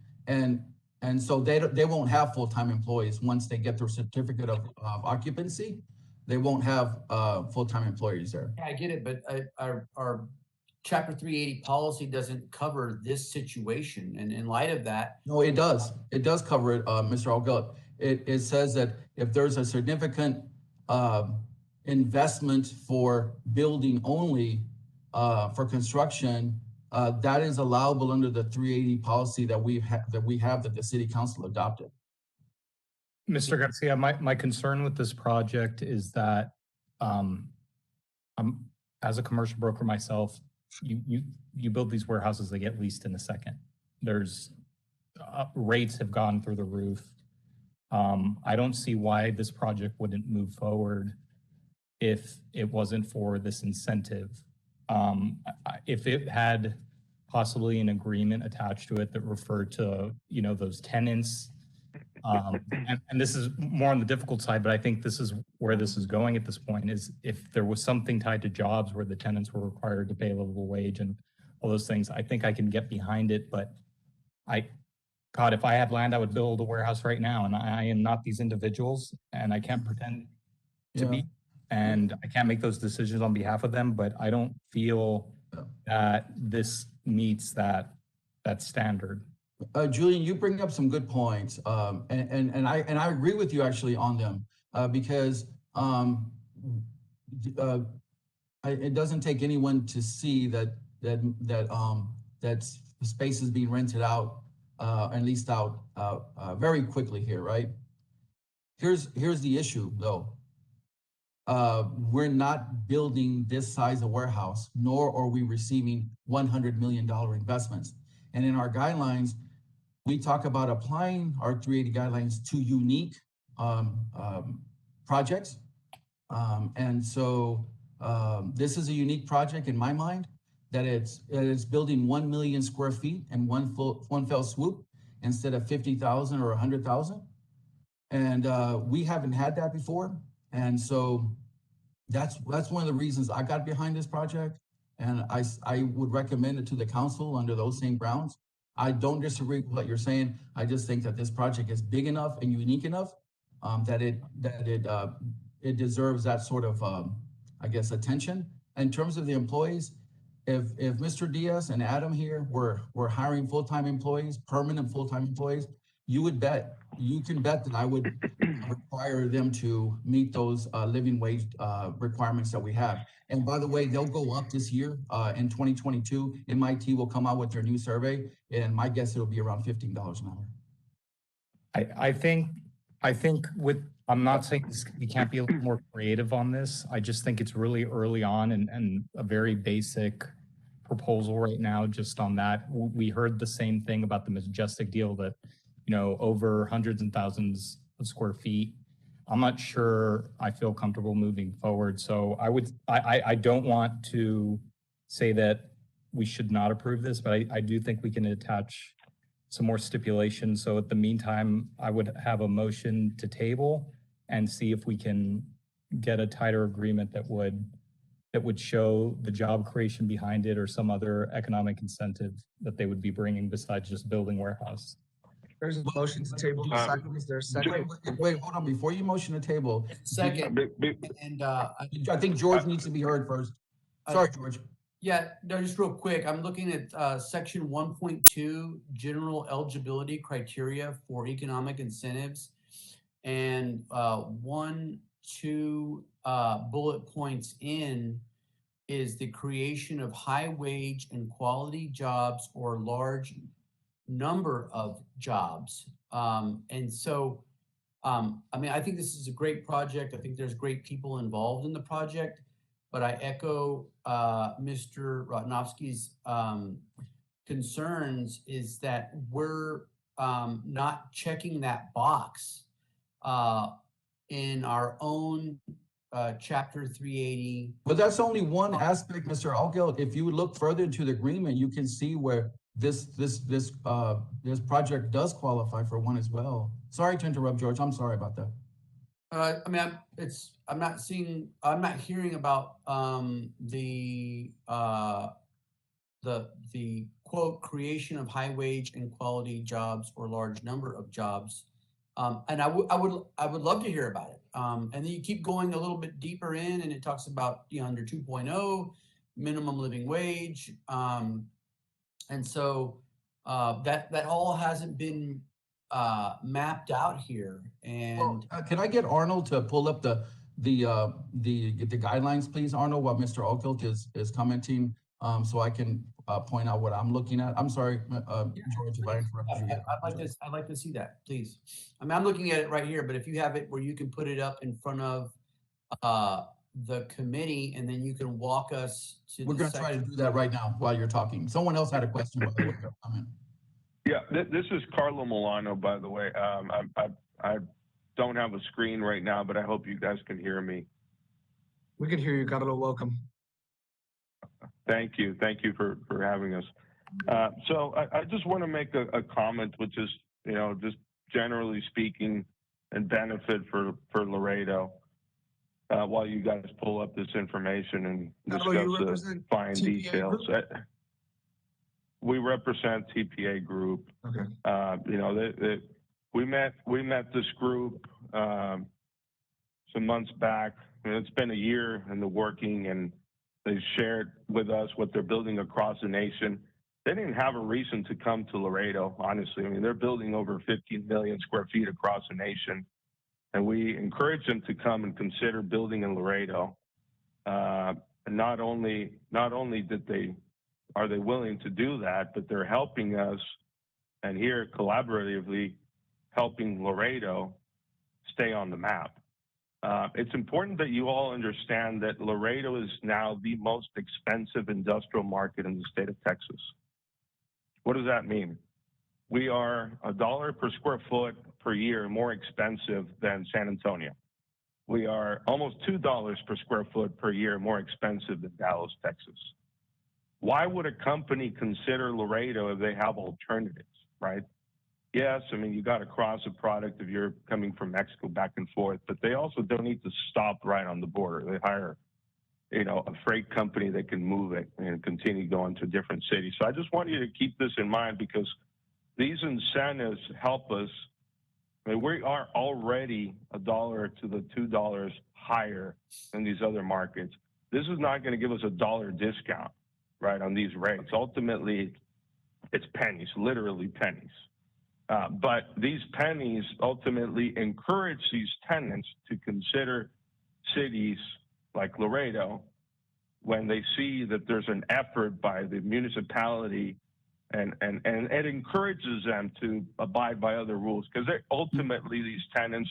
so they won't have full-time employees once they get their certificate of occupancy. They won't have full-time employees there. Yeah, I get it, but our Chapter 380 policy doesn't cover this situation. And in light of that. No, it does. It does cover it, Mr. Algut. It says that if there's a significant investment for building only for construction, that is allowable under the 380 policy that we have that the city council adopted. Mr. Garcia, my concern with this project is that as a commercial broker myself, you build these warehouses, they get leased in a second. There's rates have gone through the roof. I don't see why this project wouldn't move forward if it wasn't for this incentive. If it had possibly an agreement attached to it that referred to, those tenants, and this is more on the difficult side, but I think this is where this is going at this point, is if there was something tied to jobs where the tenants were required to pay a livable wage and all those things, I think I can get behind it. But God, if I had land, I would build a warehouse right now, and I am not these individuals, and I can't pretend to be, and I can't make those decisions on behalf of them, but I don't feel that this meets that standard. Julian, you bring up some good points, and I agree with you actually on them because it doesn't take anyone to see that space is being rented out and leased out very quickly here, right? Here's the issue though. We're not building this size of warehouse, nor are we receiving $100 million investments. And in our guidelines, we talk about applying our 380 guidelines to unique projects. And so this is a unique project in my mind, that it's building 1 million square feet in one fell swoop. instead of 50,000 or 100,000. And we haven't had that before. And so that's one of the reasons I got behind this project. And I would recommend it to the council under those same grounds. I don't disagree with what you're saying. I just think that this project is big enough and unique enough that it deserves that sort of, I guess, attention. In terms of the employees, if Mr. Diaz and Adam here were hiring full-time employees, permanent full-time employees, you can bet that I would require them to meet those living wage requirements that we have. And by the way, they'll go up this year in 2022. MIT will come out with their new survey, and my guess it'll be around $15 an hour. I think I'm not saying we can't be a little more creative on this. I just think it's really early on and a very basic proposal right now just on that. We heard the same thing about the Majestic deal that, over hundreds and thousands of square feet. I'm not sure I feel comfortable moving forward. So I don't want to say that we should not approve this, but I do think we can attach some more stipulations. So at the meantime, I would have a motion to table and see if we can get a tighter agreement that would show the job creation behind it or some other economic incentive that they would be bringing besides just building warehouse. There's a motion to table. Is there a second? Wait, hold on. Before you motion to table, Second, and I think George needs to be heard first. Sorry, George. yeah, no, just real quick. I'm looking at section 1.2, general eligibility criteria for economic incentives, and 1, 2 bullet points in is the creation of high wage and quality jobs or large number of jobs. And so, I mean, I think this is a great project. I think there's great people involved in the project, but I echo Mr. Rotnowski's concerns is that we're not checking that box in our own Chapter 380. But that's only one aspect, Mr. Algill. If you look further into the agreement, you can see where this project does qualify for one as well. Sorry to interrupt, George. I'm sorry about that. I mean, I'm not hearing about the quote creation of high wage and quality jobs or large number of jobs. And I would love to hear about it. And then you keep going a little bit deeper in, and it talks about under 2.0 minimum living wage. And so that all hasn't been mapped out here. And can I get Arnold to pull up the guidelines, please, Arnold, while Mr. Algill is commenting, so I can point out what I'm looking at. I'm sorry, George, if I interrupted you. I'd like to see that, please. I mean, I'm looking at it right here, but if you have it where you can put it up in front of the committee, and then you can walk us to. We're going to try to do that right now while you're talking. Someone else had a question. Yeah, this is Carlo Milano, by the way. I don't have a screen right now, but I hope you guys can hear me. We can hear you, Carlo. Welcome. Thank you for having us. So I just want to make a comment, which is, just generally speaking, and benefit for Laredo. While you guys pull up this information and discuss the fine details. We represent TPA Group. Okay. We met this group some months back, and it's been a year in the working, and they shared with us what they're building across the nation. They didn't have a reason to come to Laredo, honestly. I mean, they're building over 15 million square feet across the nation. And we encourage them to come and consider building in Laredo. And not only are they willing to do that, but they're helping us, and here collaboratively helping Laredo stay on the map. It's important that you all understand that Laredo is now the most expensive industrial market in the state of Texas. What does that mean? We are $1 per square foot per year more expensive than San Antonio. We are almost $2 per square foot per year more expensive than Dallas, Texas. Why would a company consider Laredo if they have alternatives, right? yes, I mean, you got to cross a product if you're coming from Mexico back and forth, but they also don't need to stop right on the border. They hire, a freight company that can move it and continue going to different cities. So I just want you to keep this in mind because these incentives help us. I mean, we are already $1 to the $2 higher than these other markets. This is not going to give us a dollar discount, right, on these rates. Ultimately, it's pennies, literally pennies. But these pennies ultimately encourage these tenants to consider cities like Laredo when they see that there's an effort by the municipality and it encourages them to abide by other rules because ultimately these tenants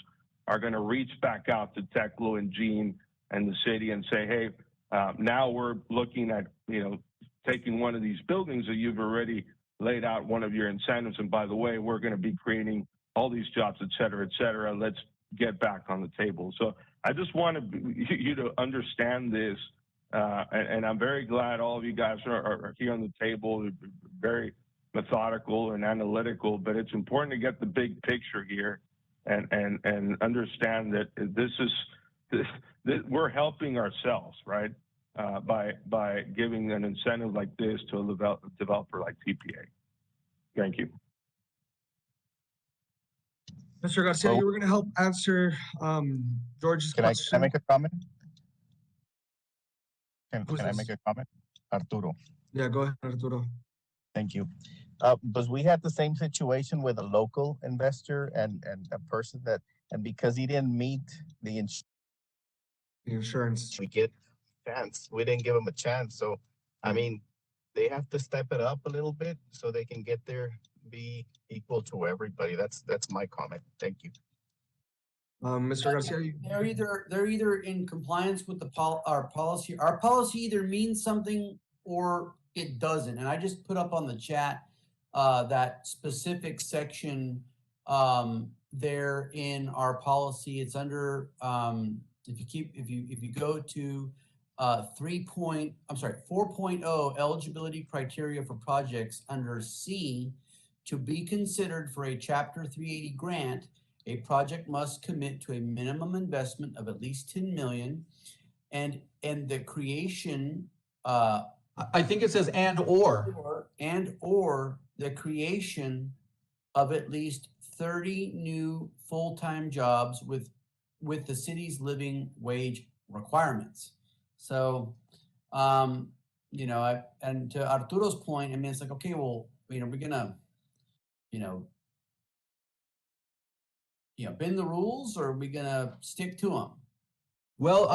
are going to reach back out to Teclo and Gene and the city and say, hey, now we're looking at, taking one of these buildings that you've already laid out one of your incentives. And by the way, we're going to be creating all these jobs, et cetera, et cetera. Let's get back on the table. So I just want you to understand this. And I'm very glad all of you guys are here on the table, very methodical and analytical, but it's important to get the big picture here and understand that we're helping ourselves, right? By giving an incentive like this to a developer like TPA. Thank you. Mr. Garcia, you were going to help answer George's Can I question. make a comment? Who's Can I this? make a comment? Arturo. Yeah, go ahead, Arturo. Thank you. Because we had the same situation with a local investor and a person and because he didn't meet the Insurance. we get chance, we didn't give him a chance. So, I mean, they have to step it up a little bit so they can get there, be equal to everybody. That's my comment. Thank you. Mr. Garcia, They're either in compliance with our policy. Our policy either means something or it doesn't. And I just put up on the chat that specific section there in our policy. It's under if you go to 4.0 eligibility criteria for projects under C, to be considered for a Chapter 380 grant, a project must commit to a minimum investment of at least 10 million and the creation I think it says or. or the creation of at least 30 new full-time jobs with the city's living wage requirements. So, and to Arturo's point, I mean, it's like, okay, well, we're gonna, bend the rules, or are we gonna stick to them? Well,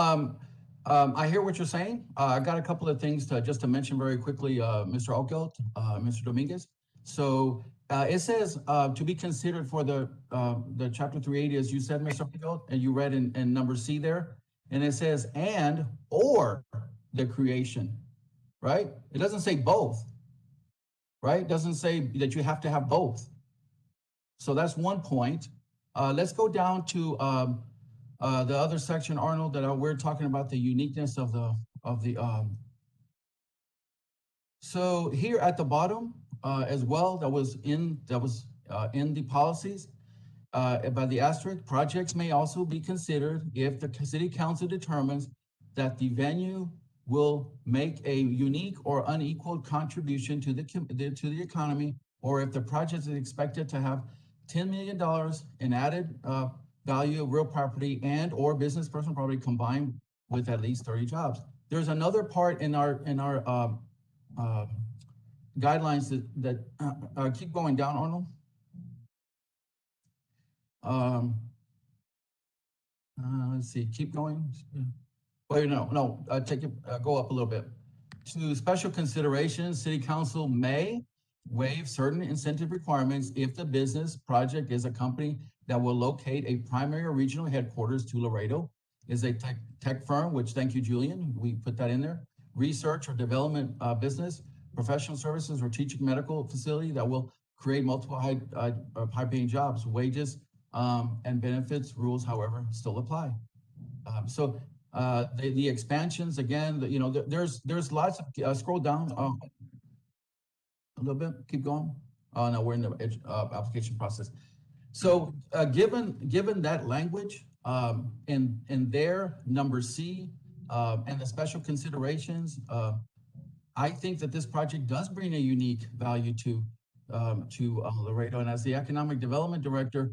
I hear what you're saying. I got a couple of things just to mention very quickly, Mr. Oakelt, Mr. Dominguez. So it says to be considered for the Chapter 380, as you said, Mr. Oakelt, and you read in number C there, and it says and or the creation, right? It doesn't say both, right? It doesn't say that you have to have both. So that's one point. Let's go down to the other section, Arnold, that we're talking about the uniqueness of the so here at the bottom as well, that was in the policies by the asterisk, projects may also be considered if the city council determines that the venue will make a unique or unequal contribution to the economy, or if the project is expected to have $10 million in added value of real property and or business personal property combined with at least 30 jobs. There's another part in our guidelines that keep going down, Arnold. Let's see, keep going. Wait, no, take it, go up a little bit. To special considerations, city council may waive certain incentive requirements if the business project is a company that will locate a primary or regional headquarters to Laredo, is a tech firm, which thank you, Julian, we put that in there, research or development business, professional services or teaching medical facility that will create multiple high-paying jobs, wages and benefits rules, however, still apply. So the expansions, again, there's lots of, scroll down a little bit, keep going. Oh, no, we're in the application process. So, given that language, in their number C, and the special considerations, I think that this project does bring a unique value to Laredo. And as the Economic Development Director,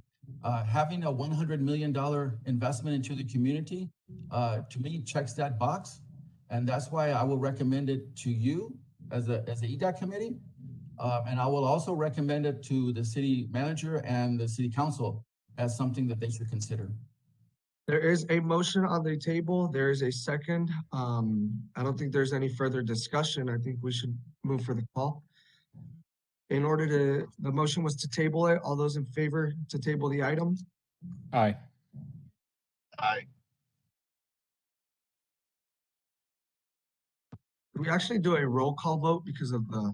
having a $100 million investment into the community, to me, checks that box. And that's why I will recommend it to you as the EDAC committee. And I will also recommend it to the city manager and the city council as something that they should consider. There is a motion on the table. There is a second. I don't think there's any further discussion. I think we should move for the call. The motion was to table it. All those in favor to table the item? Aye. Aye. We actually do a roll call vote because of the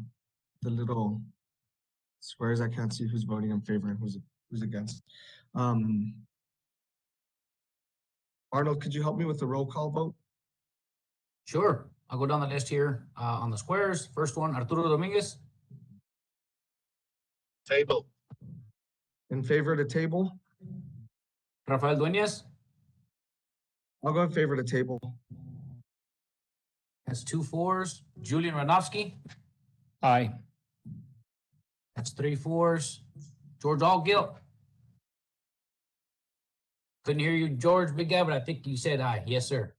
little squares. I can't see who's voting in favor and who's against. Arnold, could you help me with the roll call vote? Sure. I'll go down the list here on the squares. First one, Arturo Dominguez. Table. In favor to table? Rafael Dueñas. I'll go in favor to table. That's 2 4s. Julian Ranofsky. Aye. That's 3 4s. George Allgilt. Couldn't hear you, George, big guy, but I think you said aye. Yes, sir.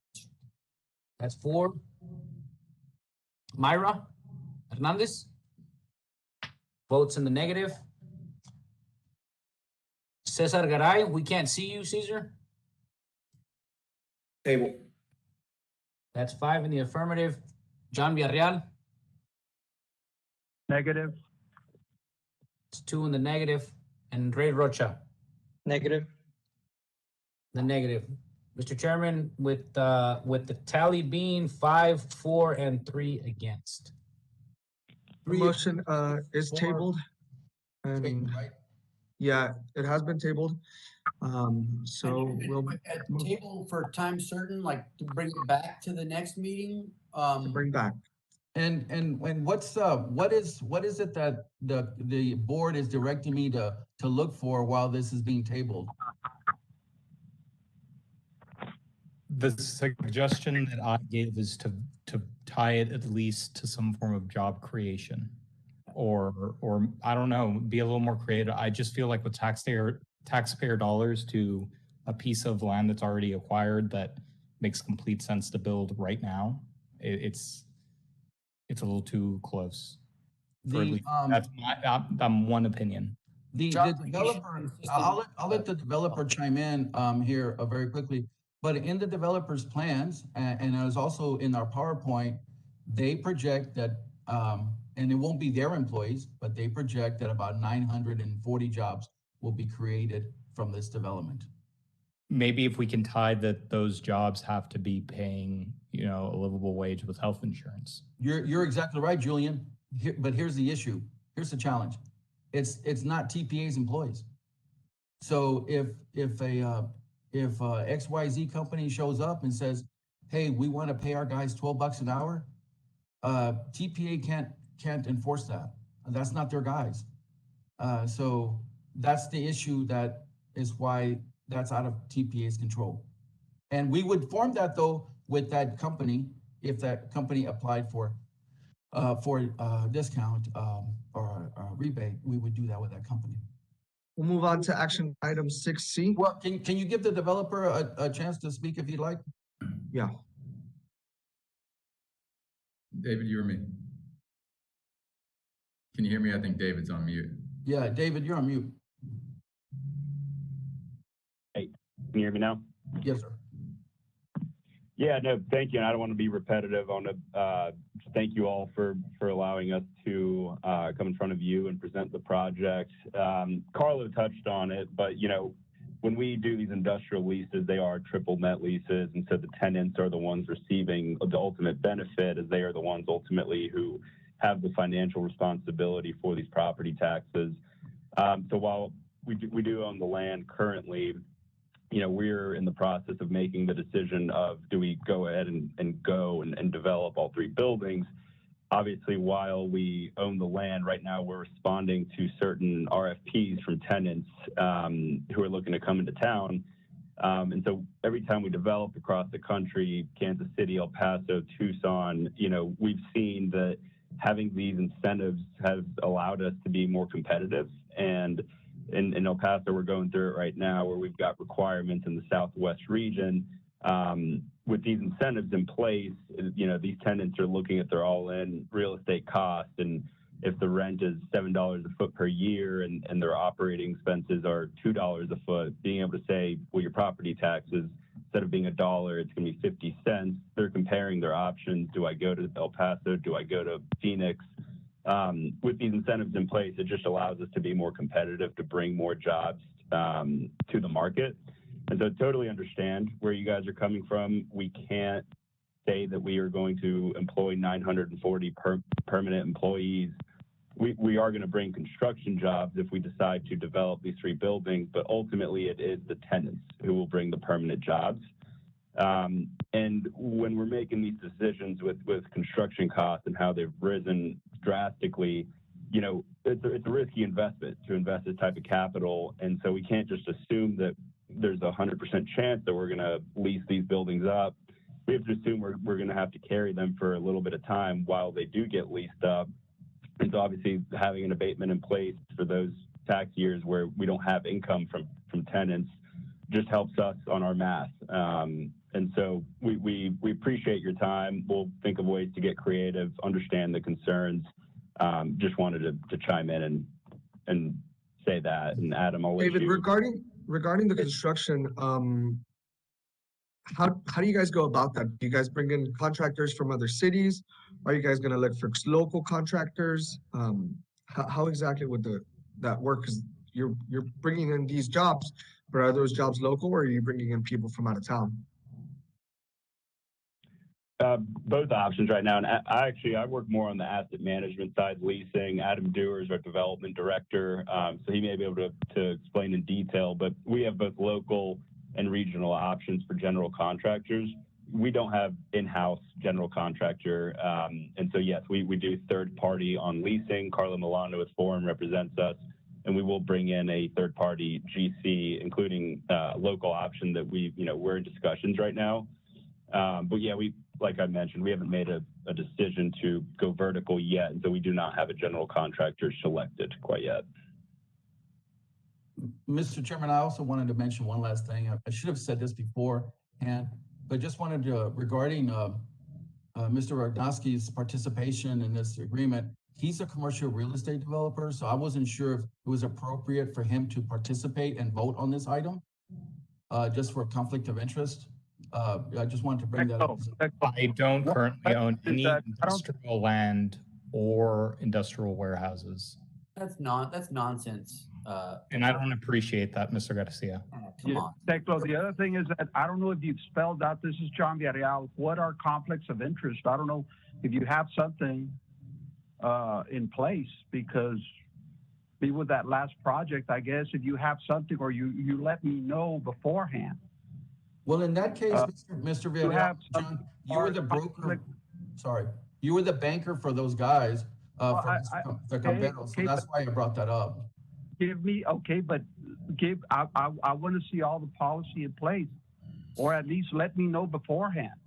That's 4. Myra Hernandez. Votes in the negative. Cesar Garay, we can't see you, Caesar. Table. That's 5 in the affirmative. John Villarreal. Negative. It's 2 in the negative. And Ray Rocha. Negative. The negative. Mr. Chairman, with the tally being 5, 4, and 3 against. The motion is Four. tabled. And Right? yeah, it has been tabled. So we'll At the table for time certain, like to bring it back to the next meeting. bring back. And what is it that the board is directing me to look for while this is being tabled? The suggestion that I gave is to tie it at least to some form of job creation, or I don't know, be a little more creative. I just feel like with taxpayer dollars to a piece of land that's already acquired that makes complete sense to build right now, it's a little too close. That's one opinion. The developer, I'll let the developer chime in here very quickly. But in the developer's plans, and it was also in our PowerPoint, they project that, and it won't be their employees, but they project that about 940 jobs will be created from this development. Maybe if we can tie that those jobs have to be paying, a livable wage with health insurance. You're exactly right, Julian. But here's the issue. Here's the challenge. It's not TPA's employees. So if XYZ company shows up and says, hey, we want to pay our guys $12 an hour, TPA can't enforce that. That's not their guys. So that's the issue. That is why that's out of TPA's control. And we would form that though with that company, if that company applied for a discount or a rebate, we would do that with that company. We'll move on to action item 6C. Well, can you give the developer a chance to speak if you'd like? Yeah. David, you or me? Can you hear me? I think David's on mute. Yeah, David, you're on mute. Hey, can you hear me now? Yes, sir. Yeah, no, thank you. And I don't want to be repetitive. I want to thank you all for allowing us to come in front of you and present the project. Carlo touched on it, but when we do these industrial leases, they are triple net leases, and so the tenants are the ones receiving the ultimate benefit, as they are the ones ultimately who have the financial responsibility for these property taxes. So while we do own the land currently, we're in the process of making the decision of, do we go ahead and develop all 3 buildings? obviously, while we own the land right now, we're responding to certain RFPs from tenants who are looking to come into town. And so every time we develop across the country, Kansas City, El Paso, Tucson, we've seen that having these incentives has allowed us to be more competitive. And in El Paso, we're going through it right now where we've got requirements in the Southwest region. With these incentives in place, these tenants are looking at their all-in real estate cost. And if the rent is $7 a foot per year and their operating expenses are $2 a foot, being able to say, well, your property taxes, instead of being $1, it's going to be 50 cents. They're comparing their options. Do I go to El Paso? Do I go to Phoenix? With these incentives in place, it just allows us to be more competitive, to bring more jobs to the market. And so totally understand where you guys are coming from. We can't say that we are going to employ 940 permanent employees. We are going to bring construction jobs if we decide to develop these 3 buildings, but ultimately it is the tenants who will bring the permanent jobs. And when we're making these decisions with construction costs and how they've risen drastically, it's a risky investment to invest this type of capital. And so we can't just assume that there's a 100% chance that we're going to lease these buildings up. We have to assume we're going to have to carry them for a little bit of time while they do get leased up. And so obviously having an abatement in place for those tax years where we don't have income from tenants just helps us on our math. And so we appreciate your time. We'll think of ways to get creative, understand the concerns. Just wanted to chime in and say that. And Adam, I'll let David, you. regarding the construction, how do you guys go about that? Do you guys bring in contractors from other cities? Are you guys going to look for local contractors? How exactly would that work? Because you're bringing in these jobs, but are those jobs local, or are you bringing in people from out of town? Both options right now. And I work more on the asset management side, leasing. Adam Dewar is our development director, so he may be able to explain in detail, but we have both local and regional options for general contractors. We don't have in-house general contractor. And so, yes, we do third party on leasing. Carla Milano with Forum represents us, and we will bring in a third party GC, including local option that we're in discussions right now. But yeah, like I mentioned, we haven't made a decision to go vertical yet. And so we do not have a general contractor selected quite yet. Mr. Chairman, I also wanted to mention one last thing. I should have said this beforehand, but just wanted to, regarding Mr. Rognoski's participation in this agreement, he's a commercial real estate developer, so I wasn't sure if it was appropriate for him to participate and vote on this item, just for conflict of interest. I just wanted to bring that up. I don't currently own any industrial land or industrial warehouses. That's nonsense. And I don't appreciate that, Mr. Garcia. Come on. Teclo, the other thing is that I don't know if you've spelled out, this is John Villarreal, what are conflicts of interest? I don't know if you have something in place, because with that last project, I guess if you have something, or you let me know beforehand. Well, in that case, Mr. Villarreal, John, you were the broker. Sorry, you were the banker for those guys, for the Camperos, so that's why I brought that up. I want to see all the policy in place, or at least let me know beforehand.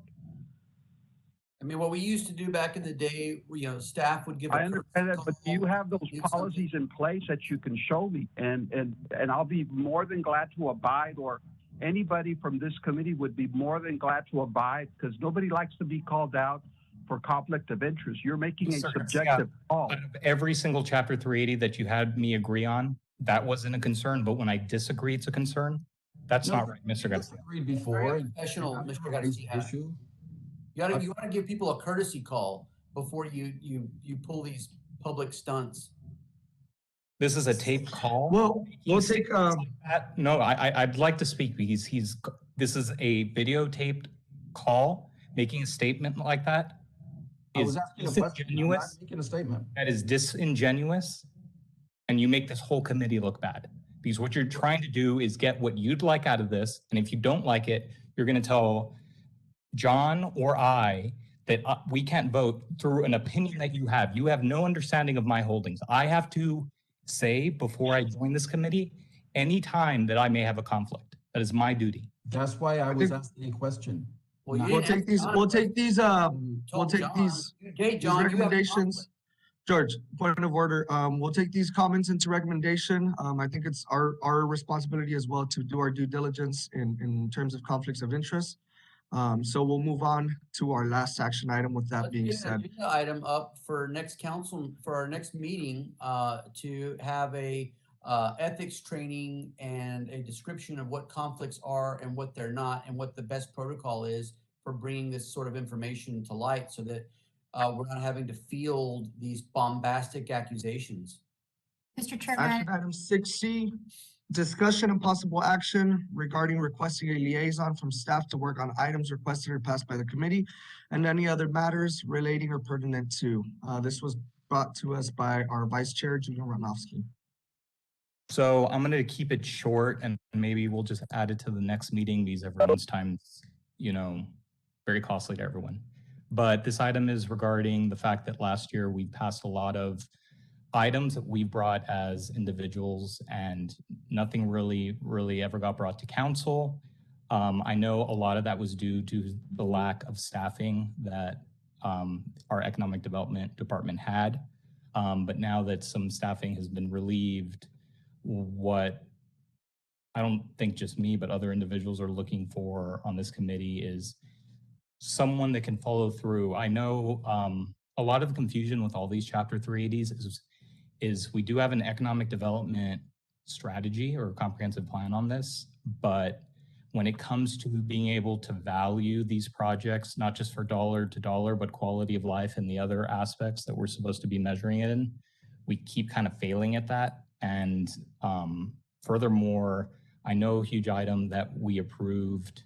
I mean, what we used to do back in the day, staff would give. I understand that, but do you have those policies in place that you can show me? And I'll be more than glad to abide, or anybody from this committee would be more than glad to abide, because nobody likes to be called out for conflict of interest. You're making a subjective call. Out of every single chapter 380 that you had me agree on, that wasn't a concern, but when I disagree, it's a concern. That's not right, Mr. Garcia. Agreed before. Professional, Mr. Garcia. You gotta give people a courtesy call before you pull these public stunts. This is a taped call. Well, we'll take. No, I'd like to speak, because this is a videotaped call. Making a statement like that is disingenuous. I'm not making a statement. That is disingenuous, and you make this whole committee look bad, because what you're trying to do is get what you'd like out of this, and if you don't like it, you're going to tell John or I that we can't vote through an opinion that you have. You have no understanding of my holdings. I have to say before I join this committee, any time that I may have a conflict. That is my duty. That's why I was think- asking a question. Well, you Not- We'll didn't take ask these, John, we'll but take these, you we'll told take John. these Hey, these John, you have a recommendations. conflict. George, point of order, we'll take these comments into recommendation. I think it's our responsibility as well to do our due diligence in terms of conflicts of interest. So we'll move on to our last action item with that Let's being get an said. agenda item up for next council, for our next meeting, to have a ethics training and a description of what conflicts are and what they're not, and what the best protocol is for bringing this sort of information to light, so that we're not having to field these bombastic accusations. Mr. Chairman, Action item 6C, discussion and possible action regarding requesting a liaison from staff to work on items requested or passed by the committee and any other matters relating or pertinent to. This was brought to us by our Vice Chair, Junior Ranofsky. So I'm going to keep it short and maybe we'll just add it to the next meeting because everyone's time, very costly to everyone. But this item is regarding the fact that last year we passed a lot of items that we brought as individuals and nothing really ever got brought to council. I know a lot of that was due to the lack of staffing that our economic development department had. But now that some staffing has been relieved, what I don't think just me, but other individuals are looking for on this committee is someone that can follow through. I know a lot of the confusion with all these Chapter 380s is we do have an economic development strategy or comprehensive plan on this, but when it comes to being able to value these projects, not just for dollar to dollar, but quality of life and the other aspects that we're supposed to be measuring it in, we keep kind of failing at that. And furthermore, I know a huge item that we approved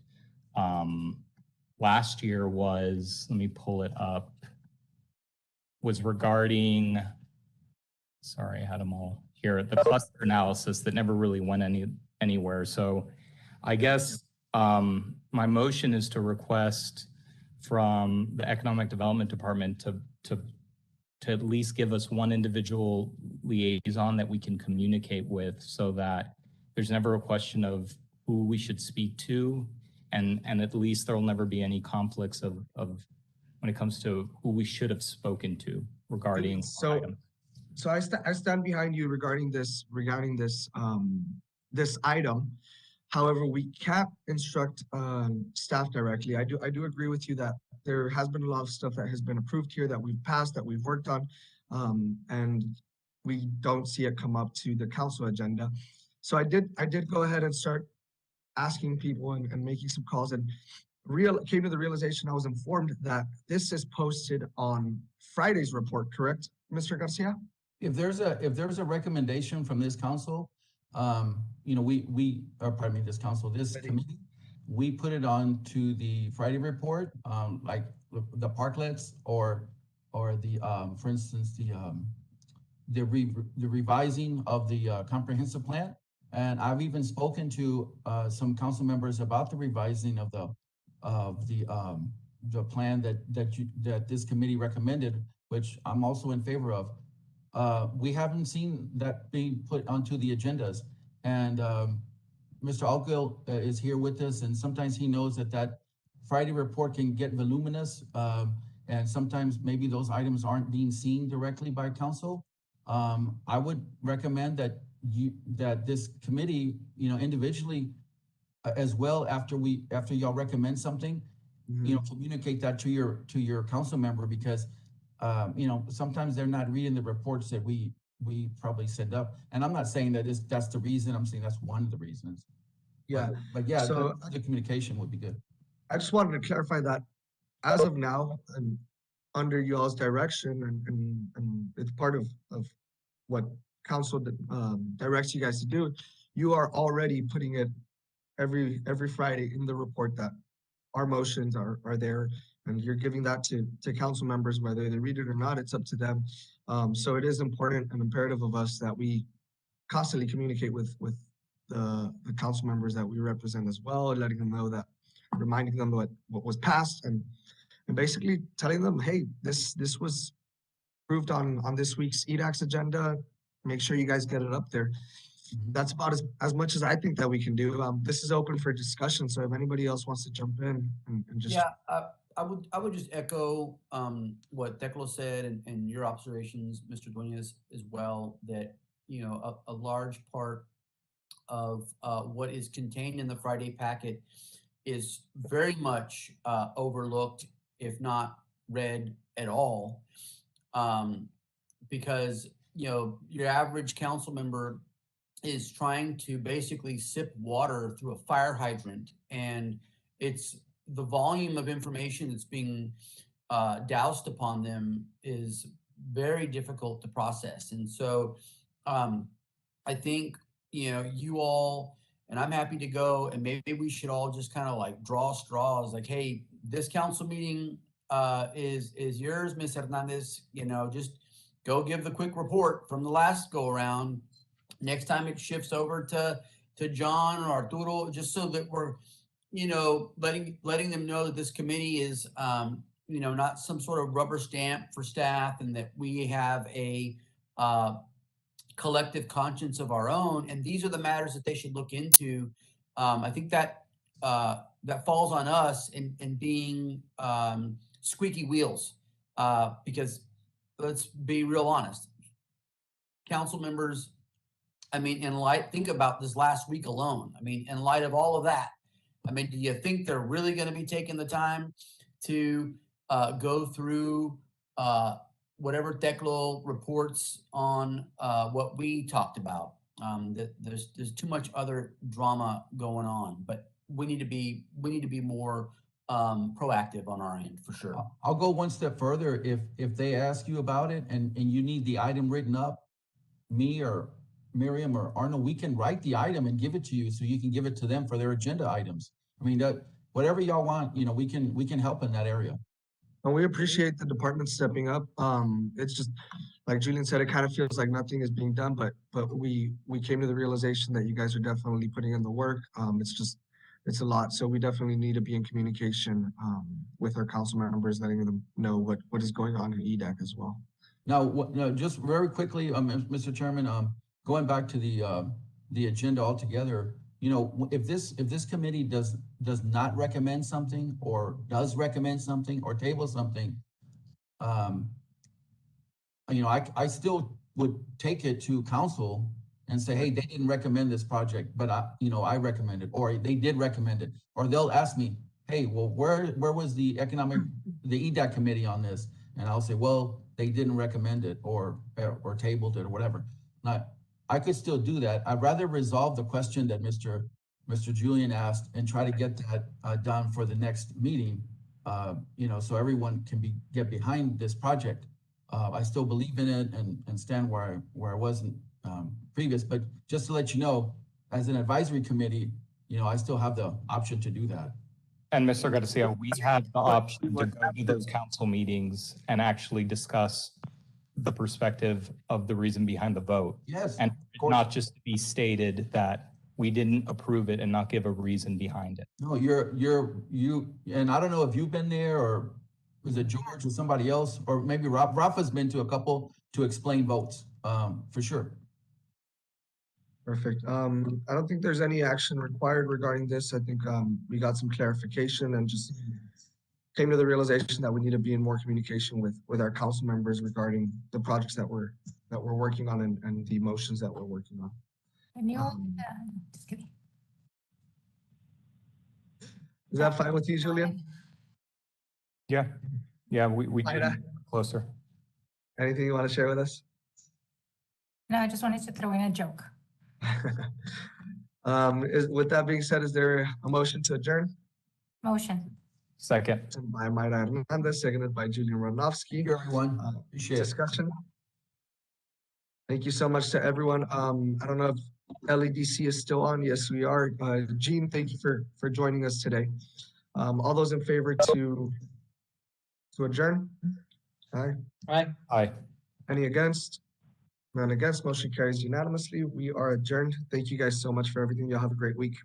last year was, let me pull it up, was regarding, sorry, I had them all here, the cluster analysis that never really went anywhere. So I guess my motion is to request from the Economic Development Department to at least give us one individual liaison that we can communicate with so that there's never a question of who we should speak to, and at least there'll never be any conflicts of when it comes to who we should have spoken to regarding So- items. So I stand behind you regarding this this item. However, we can't instruct staff directly. I do agree with you that there has been a lot of stuff that has been approved here that we've passed, that we've worked on, and we don't see it come up to the council agenda. So I did go ahead and start asking people and making some calls, and came to the realization, I was informed that this is posted on Friday's report, correct, Mr. Garcia? If there's a recommendation from this council, this council, this committee, we put it on to the Friday report, like the parklets or the, for instance, the revising of the comprehensive plan. And I've even spoken to some council members about the revising of the plan that this committee recommended, which I'm also in favor of. We haven't seen that being put onto the agendas. And Mr. Algill is here with us, and sometimes he knows that Friday report can get voluminous, and sometimes maybe those items aren't being seen directly by council. I would recommend that this committee, individually as well, after y'all recommend something, communicate that to your council member, because sometimes they're not reading the reports that we probably send up. And I'm not saying that's the reason, I'm saying that's one of the reasons. Yeah. But yeah, So- the communication would be good. I just wanted to clarify that as of now, and under y'all's direction, and it's part of what council directs you guys to do, you are already putting it every Friday in the report that our motions are there, and you're giving that to council members, whether they read it or not, it's up to them. So it is important and imperative of us that we constantly communicate with the council members that we represent as well, letting them know that, reminding them what was passed, and and basically telling them, hey, this was approved on this week's Edax agenda. Make sure you guys get it up there. Mhm. That's about as much as I think that we can do. This is open for discussion, so if anybody else wants to jump in and just. Yeah, I would just echo what Teclo said and your observations, Mr. Dueñas, as well, that, you know, a large part of what is contained in the Friday packet is very much overlooked, if not read at all. Because, you know, your average council member is trying to basically sip water through a fire hydrant, and it's the volume of information that's being doused upon them is very difficult to process. And so I think, you know, you all, and I'm happy to go, and maybe we should all just kind of like draw straws, like, hey, this council meeting is yours, Ms. Hernandez, you know, just go give the quick report from the last go around. Next time it shifts over to John or Arturo, just so that we're, you know, letting them know that this committee is, you know, not some sort of rubber stamp for staff, and that we have a collective conscience of our own, and these are the matters that they should look into. I think that that falls on us in being squeaky wheels, because let's be real honest, council members. I mean, think about this last week alone. I mean, in light of all of that, I mean, do you think they're really going to be taking the time to go through whatever Teclo reports on what we talked about? That there's too much other drama going on, but we need to be more proactive on our end, for sure. I'll go one step further. If they ask you about it and you need the item written up, me or Miriam or Arnold, we can write the item and give it to you so you can give it to them for their agenda items. I mean, whatever y'all want, you know, we can help in that area. And we appreciate the department stepping up. It's just, like Julian said, it kind of feels like nothing is being done, but we came to the realization that you guys are definitely putting in the work. It's a lot. So we definitely need to be in communication with our council members, letting them know what is going on in EDAC as well. Now, just very quickly, Mr. Chairman, going back to the agenda altogether, you know, if this committee does not recommend something, or does recommend something, or table something, you know, I still would take it to council and say, hey, they didn't recommend this project, but I recommend it, or they did recommend it, or they'll ask me, hey, well, where was the EDAC committee on this? And I'll say, well, they didn't recommend it, or tabled it, or whatever. Now, I could still do that. I'd rather resolve the question that Mr. Julian asked and try to get that done for the next meeting, you know, so everyone can get behind this project. I still believe in it and stand where I wasn't previous, but just to let you know, as an advisory committee, you know, I still have the option to do that. And Mr. Garcia, we have the option to go to those council meetings and actually discuss the perspective of the reason behind the vote. Yes. And not just be stated that we didn't approve it and not give a reason behind it. No, you, and I don't know if you've been there, or was it George or somebody else, or maybe Rafa's been to a couple to explain votes, for sure. Perfect. I don't think there's any action required regarding this. I think we got some clarification and just came to the realization that we need to be in more communication with our council members regarding the projects that we're working on and the motions that we're working on. And just kidding. Is that fine with you, Julian? Yeah, we did closer. Anything you want to share with us? No, I just wanted to throw in a joke. With that being said, is there a motion to adjourn? Motion. Second. By Mayra Hernandez, seconded by Julian Romanowski. Thank you, everyone. Appreciate it. Discussion. Thank you so much to everyone. I don't know if LEDC is still on. Yes, we are. Gene, thank you for joining us today. All those in favor to adjourn? Aye. Aye. Aye. Any against? None against. Motion carries unanimously. We are adjourned. Thank you guys so much for everything. Y'all have a great week.